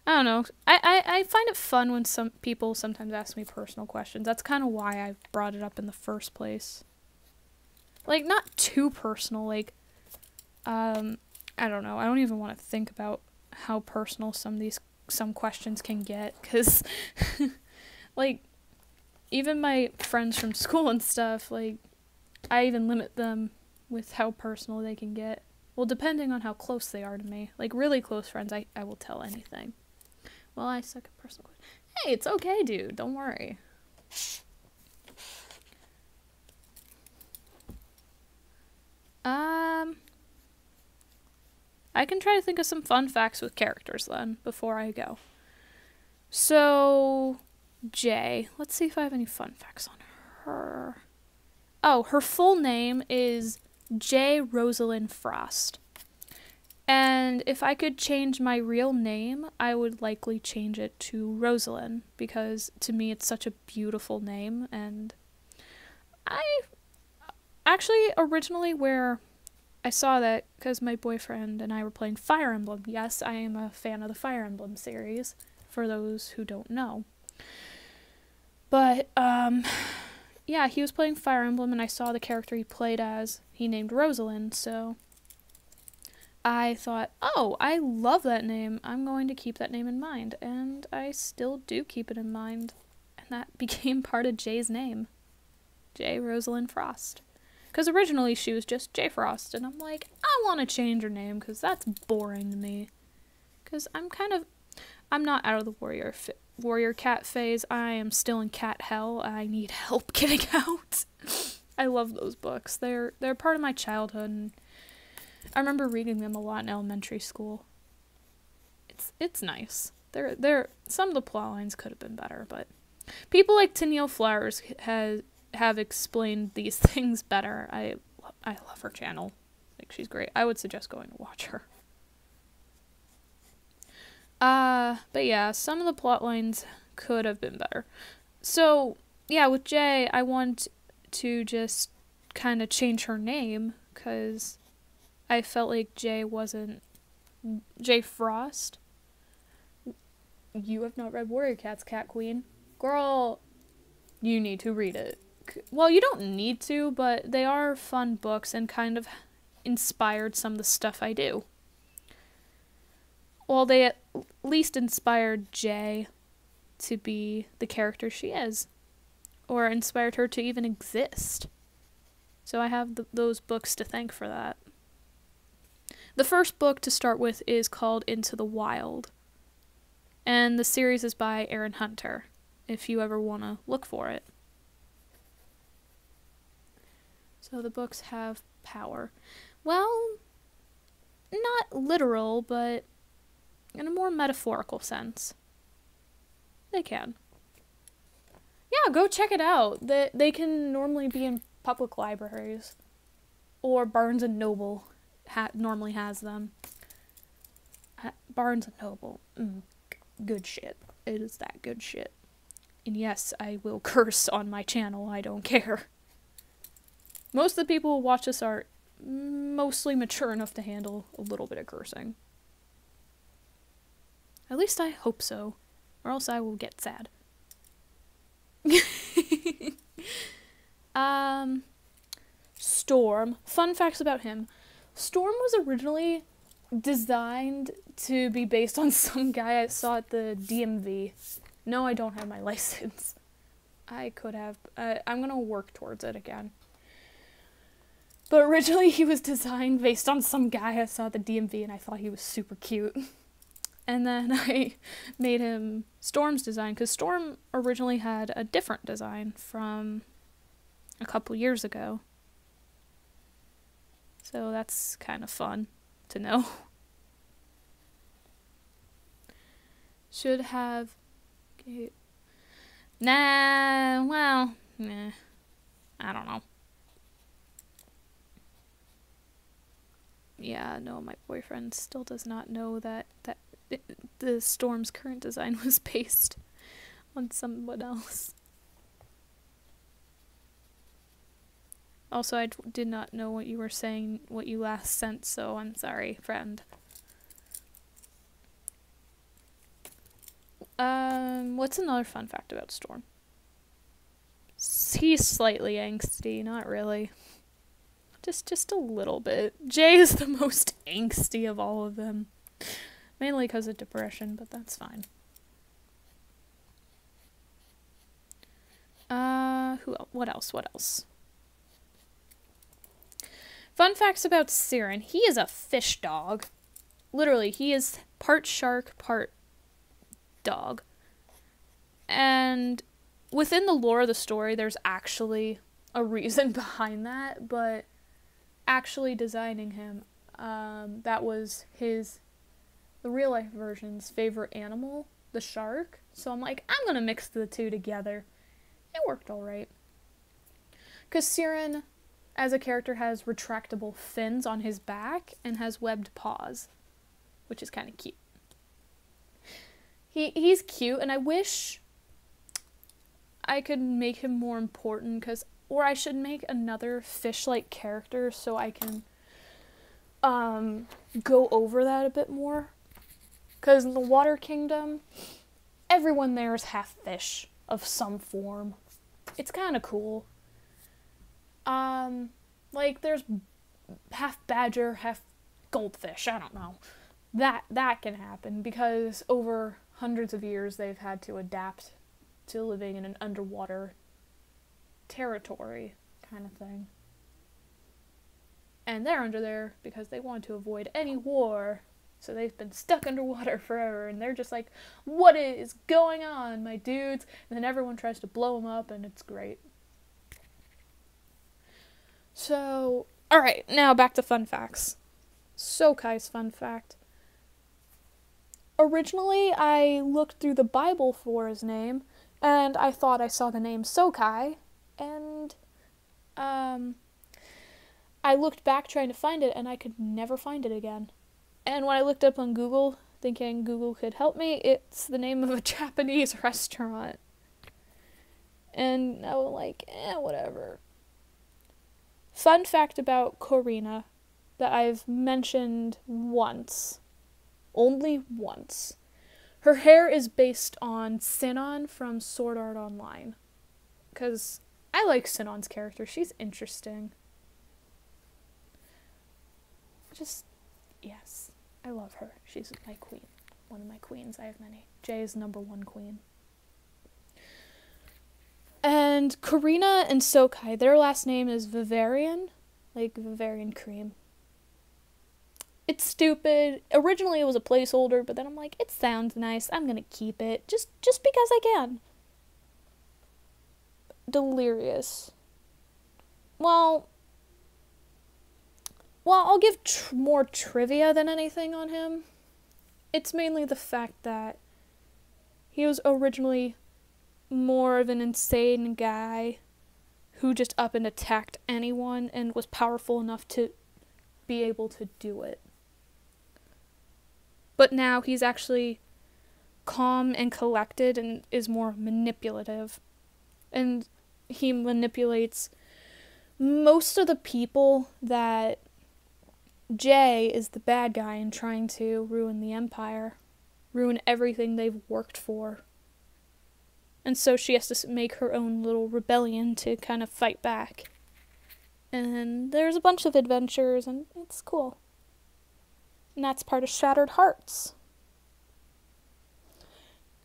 A: I don't know. I find it fun when some people sometimes ask me personal questions. That's kind of why I brought it up in the first place. Like, not too personal, like, I don't know. I don't even want to think about how personal some questions can get, because, like, even my friends from school and stuff, like, I even limit them with how personal they can get. Well, depending on how close they are to me. Like, really close friends, I will tell anything. Well, I suck at personal questions. Hey, it's okay, dude. Don't worry. I can try to think of some fun facts with characters then, before I go. So, Jay. Let's see if I have any fun facts on her. Oh, her full name is J. Rosalind Frost. And if I could change my real name, I would likely change it to Rosalind, because to me it's such a beautiful name. And I actually, originally, where I saw that, because my boyfriend and I were playing Fire Emblem. Yes, I am a fan of the Fire Emblem series, for those who don't know. But, yeah, he was playing Fire Emblem, and I saw the character he played as, he named Rosalind, so I thought, oh, I love that name. I'm going to keep that name in mind. And I still do keep it in mind. And that became part of Jay's name. J. Rosalind Frost. Because originally she was just J. Frost. And I'm like, I want to change her name because that's boring to me. Because I'm not out of the warrior cat phase. I am still in cat hell. I need help getting out. I love those books. They're part of my childhood, and I remember reading them a lot in elementary school. It's nice. They're some of the plot lines could have been better, but people like Tennille Flowers have explained these things better. I love her channel. Like, she's great. I would suggest going to watch her. But yeah, some of the plot lines could have been better. So, yeah, with Jay, I want to just kind of change her name, because I felt like Jay wasn't Jay Frost. You have not read Warrior Cats, Cat Queen. Girl, you need to read it. Well, you don't need to, but they are fun books and kind of inspired some of the stuff I do. Well, they at least inspired Jay to be the character she is. Or inspired her to even exist. So I have those books to thank for that. The first book to start with is called Into the Wild. And the series is by Aaron Hunter, if you ever want to look for it. So the books have power. Well, not literal, but in a more metaphorical sense. They can. Yeah, go check it out. They can normally be in public libraries. Or Barnes & Noble normally has them. Barnes & Noble. Good shit. It is that good shit. And yes, I will curse on my channel. I don't care. Most of the people who watch this are mostly mature enough to handle a little bit of cursing. At least I hope so. Or else I will get sad. Storm. Fun facts about him. Storm was originally designed to be based on some guy I saw at the DMV. No, I don't have my license. I could have. I'm gonna work towards it again. But originally he was designed based on some guy I saw at the DMV, and I thought he was super cute. And then I made him Storm's design, because Storm originally had a different design from a couple years ago. So that's kind of fun to know. Should have... Nah, well, nah. I don't know. Yeah, no, my boyfriend still does not know that the Storm's current design was based on someone else. Also, I did not know what you were saying, what you last sent, so I'm sorry, friend. What's another fun fact about Storm? He's slightly angsty, not really. Just a little bit. Jay is the most angsty of all of them. Mainly because of depression, but that's fine. What else? Fun facts about Siren. He is a fish dog. Literally, he is part shark, part dog. And within the lore of the story, there's actually a reason behind that, but actually designing him, that was the real life version's favorite animal. the shark. So I'm like, I'm gonna mix the two together. It worked alright. Because Siren, as a character, has retractable fins on his back and has webbed paws, which is kind of cute. He's cute, and I wish I could make him more important, or I should make another fish-like character so I can go over that a bit more. Because in the Water Kingdom, everyone there is half fish of some form. It's kind of cool. Like, there's half badger, half goldfish, I don't know. That can happen, because over hundreds of years they've had to adapt to living in an underwater territory kind of thing. And they're under there because they want to avoid any war. So they've been stuck underwater forever, and they're just like, what is going on, my dudes? And then everyone tries to blow them up, and it's great. So, alright, now back to fun facts. Sokai's fun fact. Originally, I looked through the Bible for his name, and I thought I saw the name Sokai, and I looked back trying to find it, and I could never find it again. And when I looked up on Google, thinking Google could help me, it's the name of a Japanese restaurant. And I was like, whatever. Fun fact about Korina that I've mentioned once. Only once. Her hair is based on Sinon from Sword Art Online. Because I like Sinon's character. She's interesting. Yes. I love her. She's my queen. One of my queens. I have many. Jay is #1 queen. And Korina and Sokai, their last name is Vivarian. Like Vivarian cream. It's stupid. Originally it was a placeholder, but then I'm like, it sounds nice. I'm gonna keep it. Just because I can. Delirious. Well, I'll give more trivia than anything on him. It's mainly the fact that he was originally more of an insane guy who just up and attacked anyone and was powerful enough to be able to do it. But now he's actually calm and collected and is more manipulative. And he manipulates most of the people that Jay is the bad guy in trying to ruin the Empire. Ruin everything they've worked for. And so she has to make her own little rebellion to kind of fight back. And there's a bunch of adventures, and it's cool. And that's part of Shattered Hearts.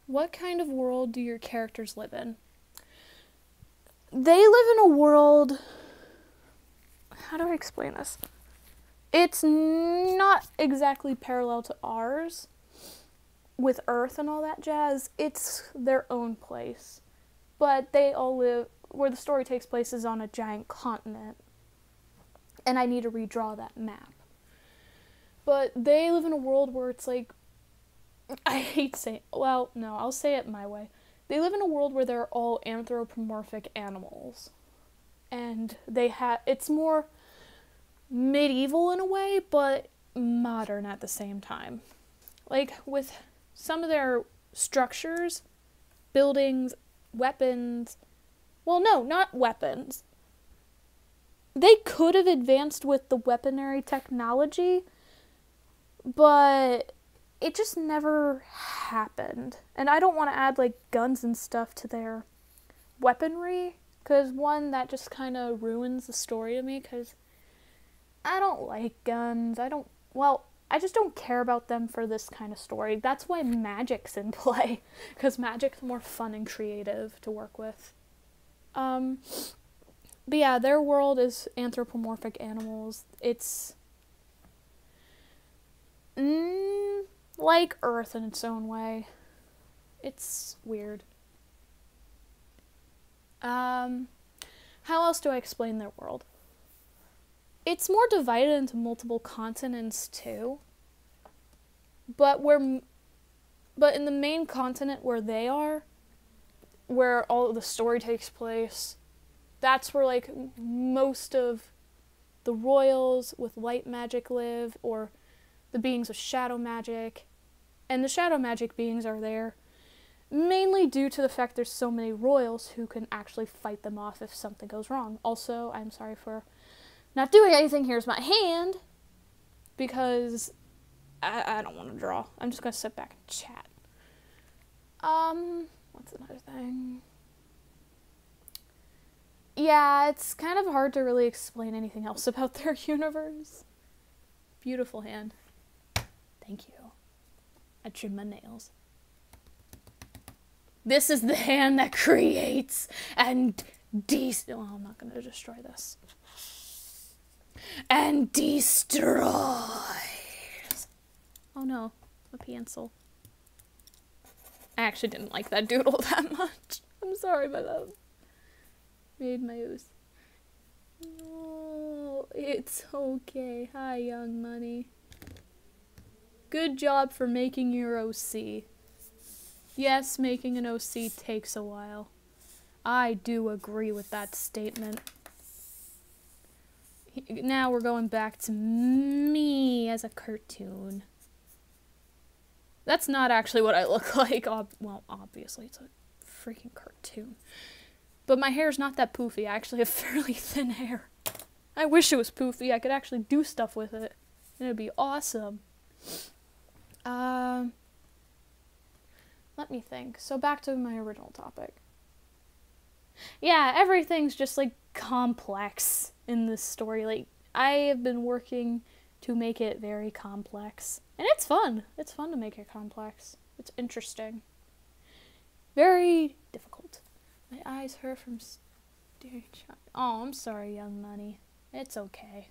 A: What kind of world do your characters live in? They live in a world... How do I explain this? It's not exactly parallel to ours, with Earth and all that jazz. It's their own place. But they all live... Where the story takes place is on a giant continent. And I need to redraw that map. But they live in a world where it's like... I hate saying... Well, no, I'll say it my way. They live in a world where they're all anthropomorphic animals. And it's more medieval in a way, but modern at the same time. Like, with some of their structures, buildings, weapons... Well, no, not weapons. They could have advanced with the weaponry technology, but it just never happened. And I don't want to add, like, guns and stuff to their weaponry, because, one, that just kind of ruins the story to me, because I don't like guns. I just don't care about them for this kind of story. That's why magic's in play, because magic's more fun and creative to work with. But yeah, their world is anthropomorphic animals. It's like Earth in its own way. It's weird. How else do I explain their world? It's more divided into multiple continents too. But But in the main continent where they are, where all of the story takes place, that's where, like, most of the royals with light magic live, or the beings with shadow magic. And the shadow magic beings are there mainly due to the fact there's so many royals who can actually fight them off if something goes wrong. Also, I'm sorry for not doing anything. Here's my hand, because I don't want to draw. I'm just going to sit back and chat. What's another thing? Yeah, it's kind of hard to really explain anything else about their universe. Beautiful hand. Thank you. I trim my nails. This is the hand that creates and oh, I'm not going to destroy this. And destroys. Oh no, a pencil. I actually didn't like that doodle that much. I'm sorry, my love. Made my ooze. No, it's okay. Hi, young money. Good job for making your OC. Yes, making an OC takes a while. I do agree with that statement. Now we're going back to me as a cartoon. That's not actually what I look like. Well, obviously, it's a freaking cartoon. But my hair's not that poofy. I actually have fairly thin hair. I wish it was poofy. I could actually do stuff with it. And it'd be awesome. Let me think. So back to my original topic. Yeah, everything's just, like, complex in this story. Like, I have been working to make it very complex. And it's fun. It's fun to make it complex. It's interesting. Very difficult. My eyes hurt from staring. Oh, I'm sorry, young money. It's okay.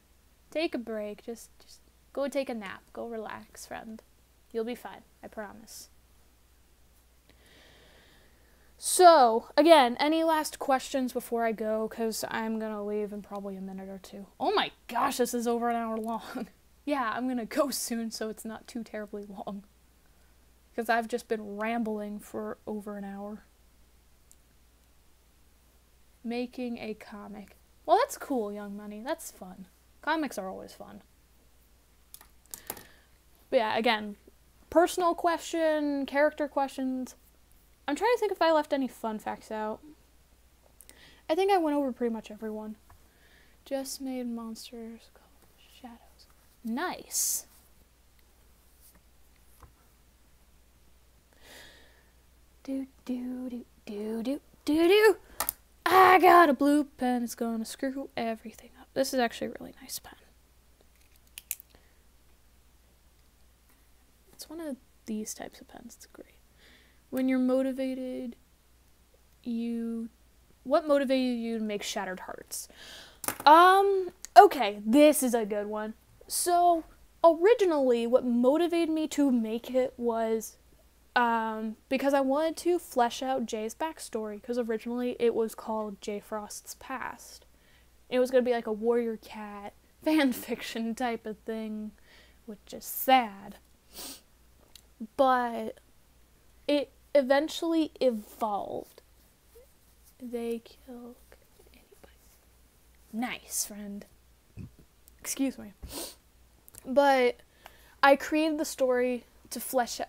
A: Take a break. Just go take a nap. Go relax, friend. You'll be fine. I promise. So, again, any last questions before I go? Because I'm going to leave in probably a minute or two. Oh my gosh, this is over an hour long. Yeah, I'm going to go soon so it's not too terribly long. Because I've just been rambling for over an hour. Making a comic. Well, that's cool, young money. That's fun. Comics are always fun. But yeah, again, personal question, character questions. I'm trying to think if I left any fun facts out. I think I went over pretty much everyone. Just made monsters called shadows. Nice. Do do do do do do do. I got a blue pen. It's gonna screw everything up. This is actually a really nice pen. It's one of these types of pens. It's great. When you're motivated, what motivated you to make Shattered Hearts? Okay, this is a good one. So, originally, what motivated me to make it was, because I wanted to flesh out Jay's backstory, because originally it was called Jay Frost's Past. It was going to be like a warrior cat fan fiction type of thing, which is sad. But it eventually evolved. They kill anybody. Nice, friend. Excuse me. But I created the story to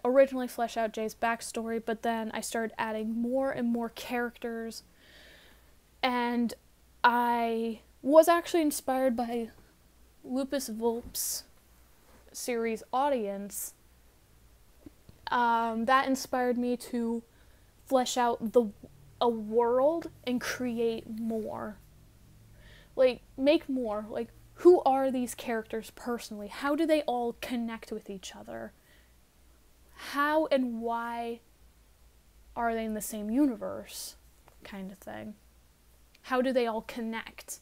A: originally flesh out Jay's backstory, but then I started adding more and more characters, and I was actually inspired by Lupus Volp's series audience. That inspired me to flesh out a world and create more. Like, make more. Like, who are these characters personally? How do they all connect with each other? How and why are they in the same universe? Kind of thing. How do they all connect?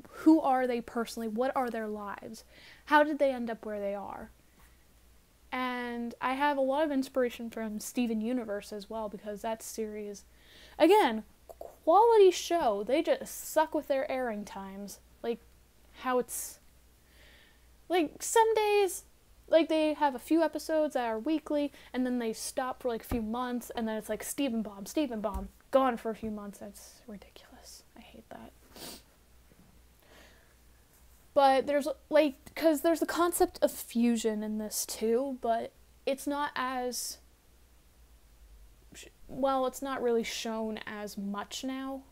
A: Who are they personally? What are their lives? How did they end up where they are? And I have a lot of inspiration from Steven Universe as well, because that series, again, quality show. They just suck with their airing times. Like, how it's, like, some days, like, they have a few episodes that are weekly, and then they stop for, like, a few months, and then it's like Steve and Bob, gone for a few months. That's ridiculous. I hate that. But there's, like, because there's the concept of fusion in this, too, but it's not as, well, it's not really shown as much now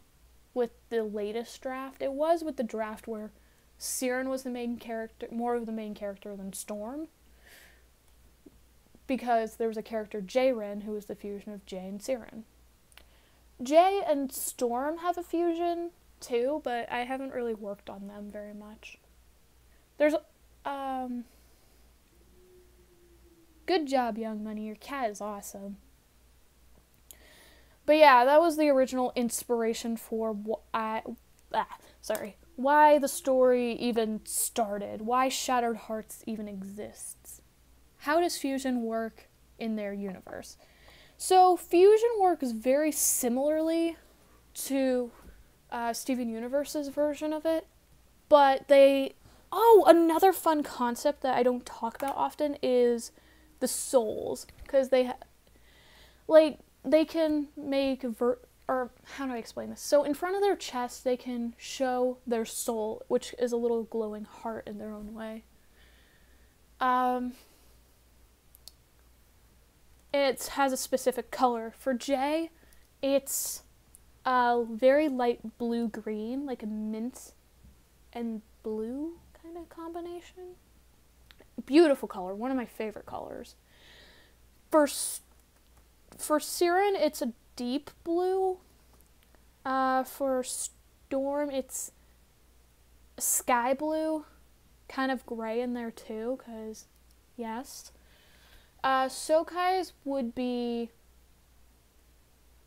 A: with the latest draft. It was with the draft where Siren was the main character, more of the main character than Storm, because there was a character, Jayren, who was the fusion of Jay and Siren. Jay and Storm have a fusion, too, but I haven't really worked on them very much. There's, good job, Young Money, your cat is awesome. But yeah, that was the original inspiration for why the story even started, why Shattered Hearts even exists. How does fusion work in their universe? So fusion works very similarly to Steven Universe's version of it, but another fun concept that I don't talk about often is the souls, because they can make or how do I explain this? So in front of their chest, they can show their soul, which is a little glowing heart in their own way. It has a specific color. For Jay, it's a very light blue-green, like a mint and blue kind of combination. Beautiful color, one of my favorite colors. For Siren, it's a deep blue. For Storm, it's sky blue, kind of gray in there too, because yes. Sokai's would be,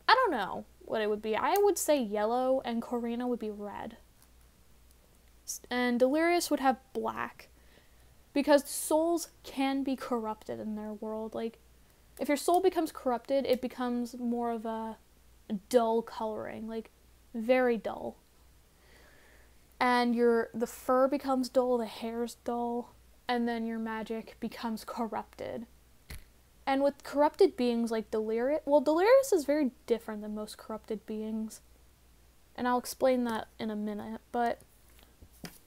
A: I don't know what it would be. I would say yellow, and Corina would be red. And Delirious would have black, because souls can be corrupted in their world. Like, if your soul becomes corrupted, it becomes more of a dull coloring, like very dull. And the fur becomes dull, the hair's dull, and then your magic becomes corrupted. And with corrupted beings like Delirious, well, Delirious is very different than most corrupted beings, and I'll explain that in a minute, but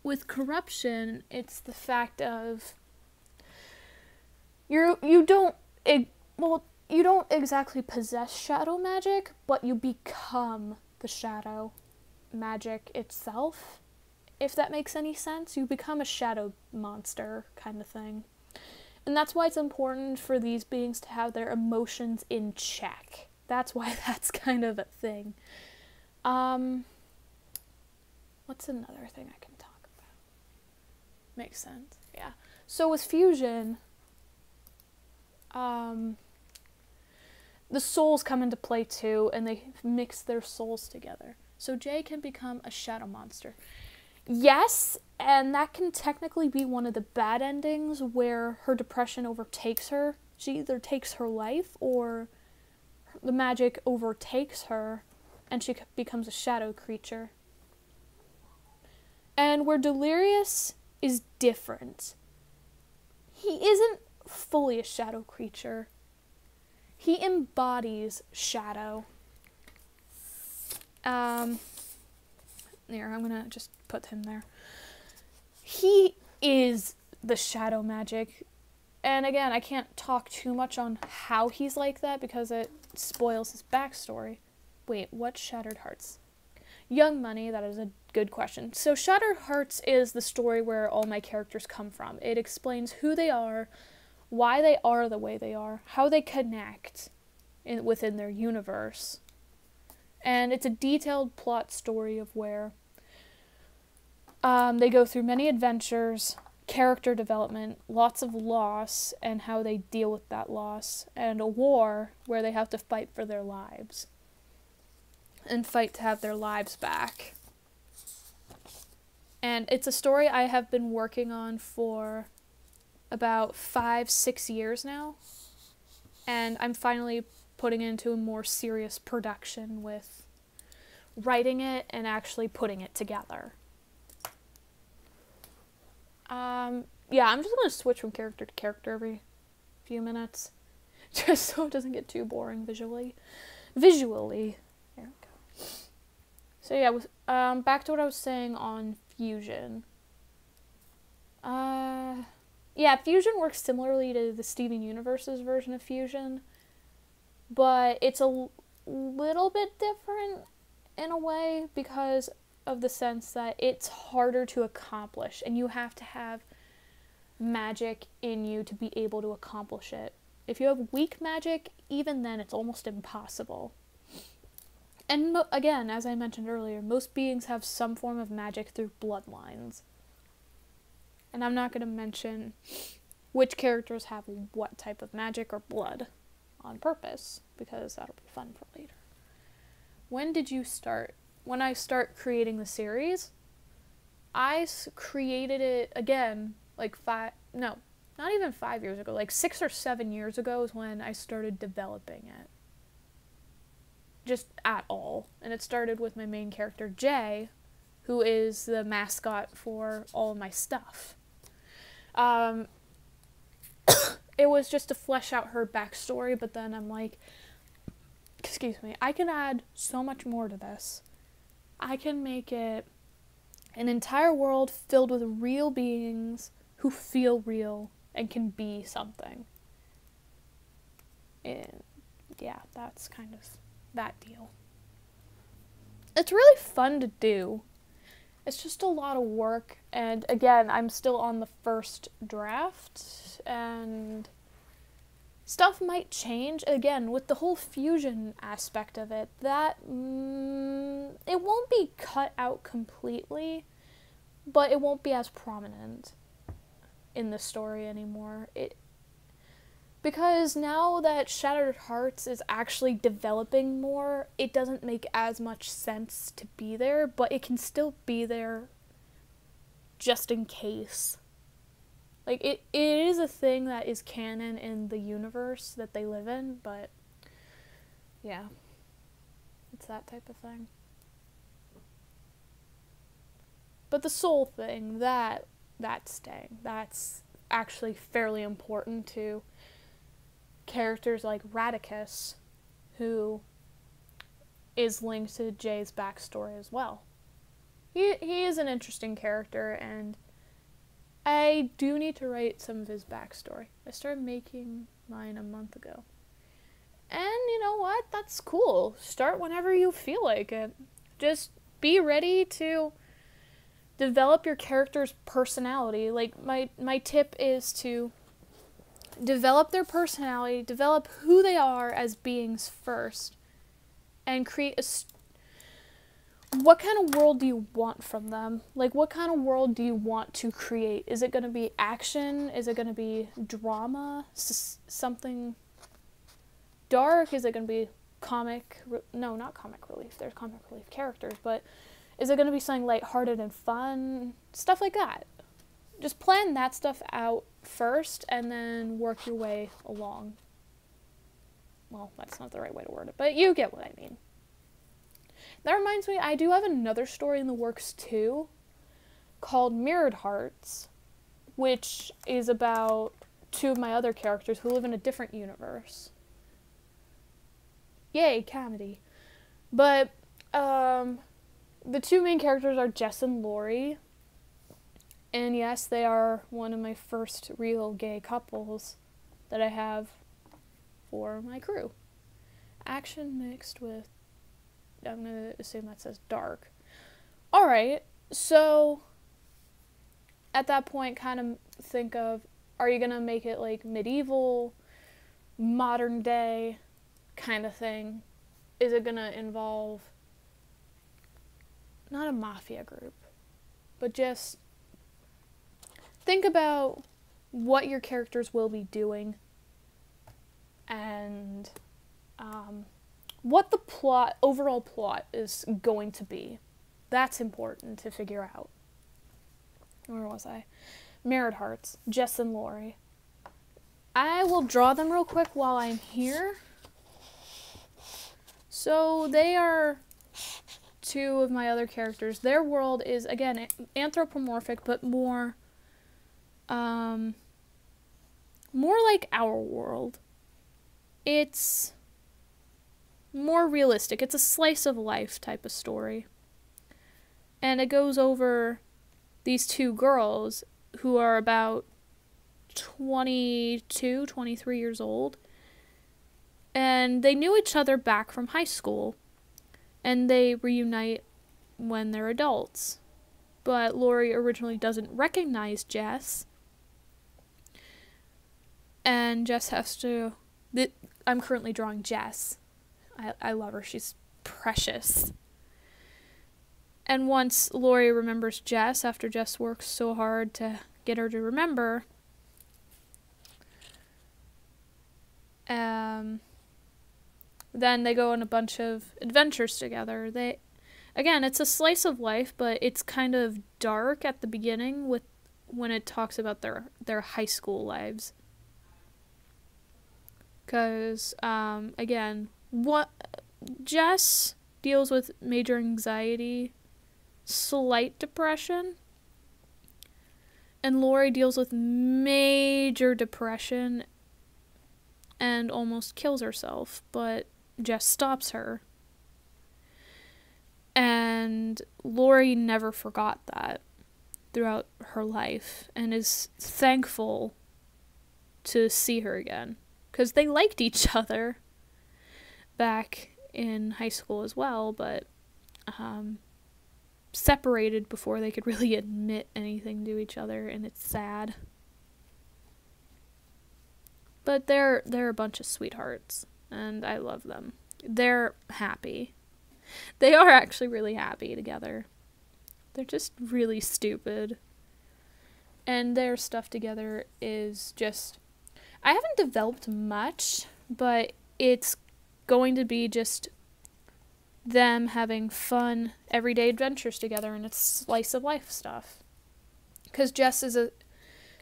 A: with corruption, it's the fact of you don't exactly possess shadow magic, but you become the shadow magic itself, if that makes any sense. You become a shadow monster kind of thing. And that's why it's important for these beings to have their emotions in check. That's why that's kind of a thing. What's another thing I can talk about? Makes sense, yeah. So with fusion, the souls come into play too, and they mix their souls together. So Jay can become a shadow monster. Yes, and that can technically be one of the bad endings, where her depression overtakes her. She either takes her life, or the magic overtakes her, and she becomes a shadow creature. And where Delirious is different. He isn't fully a shadow creature. He embodies shadow. There, I'm gonna just put him there. He is the shadow magic. And again, I can't talk too much on how he's like that because it spoils his backstory. Wait, what's Shattered Hearts? Young Money, that is a good question. So Shattered Hearts is the story where all my characters come from. It explains who they are, why they are the way they are, how they connect within their universe. And it's a detailed plot story of where they go through many adventures, character development, lots of loss, and how they deal with that loss, and a war where they have to fight for their lives. And fight to have their lives back. And it's a story I have been working on for about 5-6 years now. And I'm finally putting it into a more serious production with writing it and actually putting it together. Yeah, I'm just gonna switch from character to character every few minutes, just so it doesn't get too boring visually. There we go. So yeah, with, back to what I was saying on fusion. Yeah, fusion works similarly to the Steven Universe's version of fusion, but it's a little bit different in a way because of the sense that it's harder to accomplish, and you have to have magic in you to be able to accomplish it. If you have weak magic, even then it's almost impossible. And again, as I mentioned earlier, most beings have some form of magic through bloodlines. And I'm not going to mention which characters have what type of magic or blood on purpose, because that'll be fun for later. When did you start? When I start creating the series, I created it again, like not even 5 years ago, like 6 or 7 years ago is when I started developing it. Just at all. And it started with my main character, Jay, who is the mascot for all of my stuff. It was just to flesh out her backstory, but then I'm like, excuse me, I can add so much more to this. I can make it an entire world filled with real beings who feel real and can be something. And yeah, that's kind of that deal. It's really fun to do. It's just a lot of work, and again, I'm still on the first draft, and stuff might change. Again, with the whole fusion aspect of it, that it won't be cut out completely, but it won't be as prominent in the story anymore. Because now that Shattered Hearts is actually developing more, it doesn't make as much sense to be there, but it can still be there just in case. Like, it is a thing that is canon in the universe that they live in, but yeah, it's that type of thing. But the soul thing, that's staying. That's actually fairly important to characters like Radicus, who is linked to Jay's backstory as well. He is an interesting character, and I do need to write some of his backstory. I started making mine a month ago. And you know what? That's cool. Start whenever you feel like it. Just be ready to develop your character's personality. Like, my tip is to develop their personality, develop who they are as beings first, and create what kind of world do you want from them? Like, what kind of world do you want to create? Is it going to be action? Is it going to be drama? Something dark? Is it going to be no, not comic relief. There's comic relief characters, but is it going to be something lighthearted and fun? Stuff like that. Just plan that stuff out first and then work your way along. Well, that's not the right way to word it, but you get what I mean. That reminds me, I do have another story in the works too, called Mirrored Hearts, which is about two of my other characters who live in a different universe. Yay, comedy. But, the two main characters are Jess and Lori. And yes, they are one of my first real gay couples that I have for my crew. Action mixed with, I'm going to assume that says dark. Alright, so at that point, kind of think of, are you going to make it like medieval, modern day kind of thing? Is it going to involve not a mafia group, but just think about what your characters will be doing and what the overall plot is going to be. That's important to figure out. Where was I? Mirrored Hearts, Jess and Lori. I will draw them real quick while I'm here. So they are two of my other characters. Their world is, again, anthropomorphic, but more more like Our World. It's more realistic. It's a slice of life type of story. And it goes over these two girls who are about 22, 23 years old. And they knew each other back from high school. And they reunite when they're adults. But Lori originally doesn't recognize Jess. And Jess has to... I'm currently drawing Jess. I love her. She's precious. And once Lori remembers Jess, after Jess works so hard to get her to remember, then they go on a bunch of adventures together. Again, it's a slice of life, but it's kind of dark at the beginning when it talks about their high school lives. Because, again, Jess deals with major anxiety, slight depression, and Lori deals with major depression and almost kills herself, but Jess stops her. And Lori never forgot that throughout her life and is thankful to see her again. Because they liked each other back in high school as well, but separated before they could really admit anything to each other, and it's sad. But they're a bunch of sweethearts, and I love them. They're happy. They are actually really happy together. They're just really stupid. And their stuff together is just... I haven't developed much, but it's going to be just them having fun, everyday adventures together, and it's slice of life stuff. Because Jess is a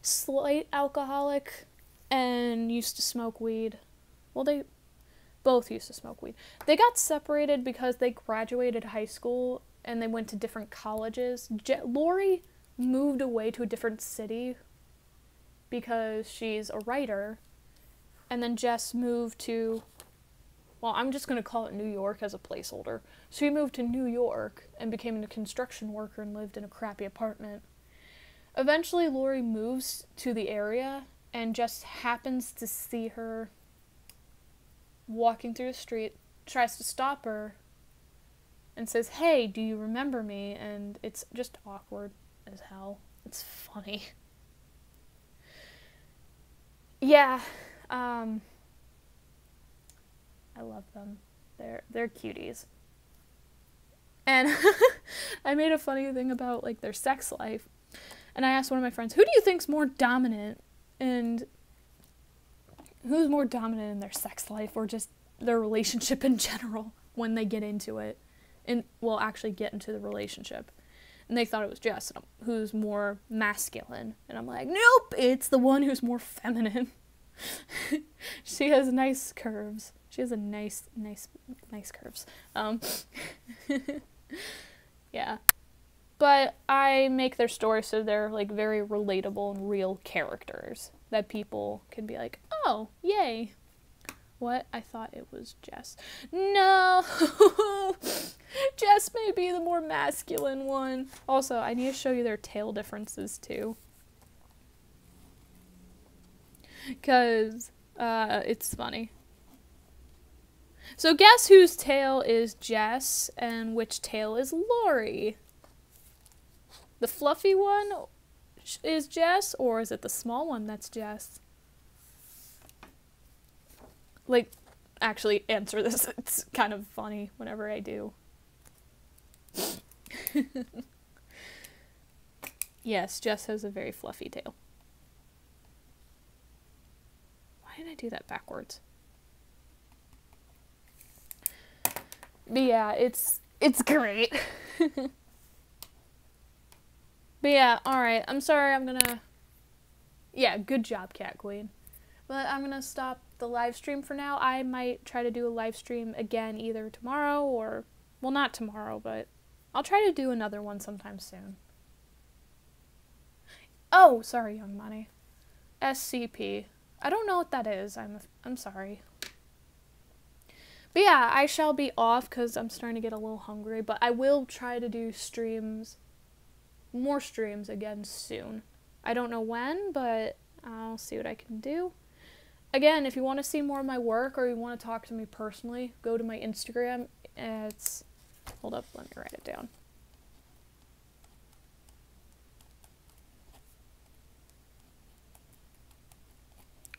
A: slight alcoholic and used to smoke weed. Well, they both used to smoke weed. They got separated because they graduated high school and they went to different colleges. Lori moved away to a different city because she's a writer, and then Jess moved to, well, I'm just going to call it New York as a placeholder. So he moved to New York and became a construction worker and lived in a crappy apartment. Eventually, Lori moves to the area and just happens to see her walking through the street, tries to stop her, and says, "Hey, do you remember me?" And it's just awkward as hell. It's funny. Yeah, I love them. They're cuties. And I made a funny thing about, like, their sex life. And I asked one of my friends, who do you think's more dominant? And who's more dominant in their sex life or just their relationship in general when they get into it? And, well, actually get into the relationship. And they thought it was Jess, who's more masculine. And I'm like, nope, it's the one who's more feminine. She has nice curves. She has a nice curves. Yeah. But I make their stories so they're, like, very relatable and real characters that people can be like, oh, yay. What? I thought it was Jess. No! Jess may be the more masculine one. Also, I need to show you their tail differences, too. Because, it's funny. So guess whose tail is Jess and which tail is Lori? The fluffy one is Jess, or is it the small one that's Jess? Like, actually answer this. It's kind of funny whenever I do. Yes, Jess has a very fluffy tail. Why did I do that backwards? But yeah, it's great. But yeah, alright, I'm sorry, I'm gonna... Yeah, good job, Cat Queen. But I'm gonna stop the live stream for now. I might try to do a live stream again either tomorrow or... Well, not tomorrow, but I'll try to do another one sometime soon. Oh, sorry, Young Money. SCP. I don't know what that is. I'm sorry. But yeah, I shall be off because I'm starting to get a little hungry, but I will try to do more streams again soon. I don't know when, but I'll see what I can do. Again, if you want to see more of my work or you want to talk to me personally, go to my Instagram. Hold up, let me write it down.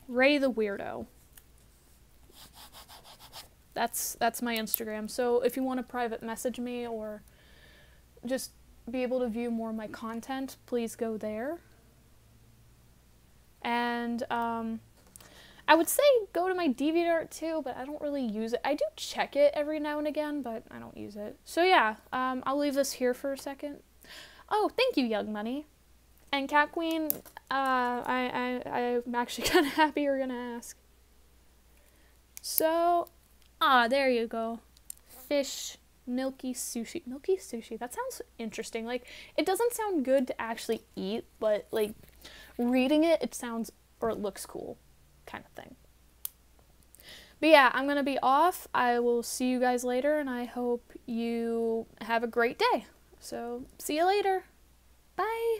A: Ray the Weirdo. That's my Instagram. So if you want to private message me or just be able to view more of my content, please go there. And I would say go to my DeviantArt too, but I don't really use it. I do check it every now and again, but I don't use it. So yeah, I'll leave this here for a second. Oh, thank you, Young Money. And Cat Queen, I'm actually kind of happy you're gonna ask. So, there you go. Fish, milky sushi. Milky sushi, that sounds interesting. Like, it doesn't sound good to actually eat, but, like, reading it, it sounds, or it looks cool, kind of thing. But yeah, I'm gonna be off. I will see you guys later, and I hope you have a great day. So, see you later. Bye.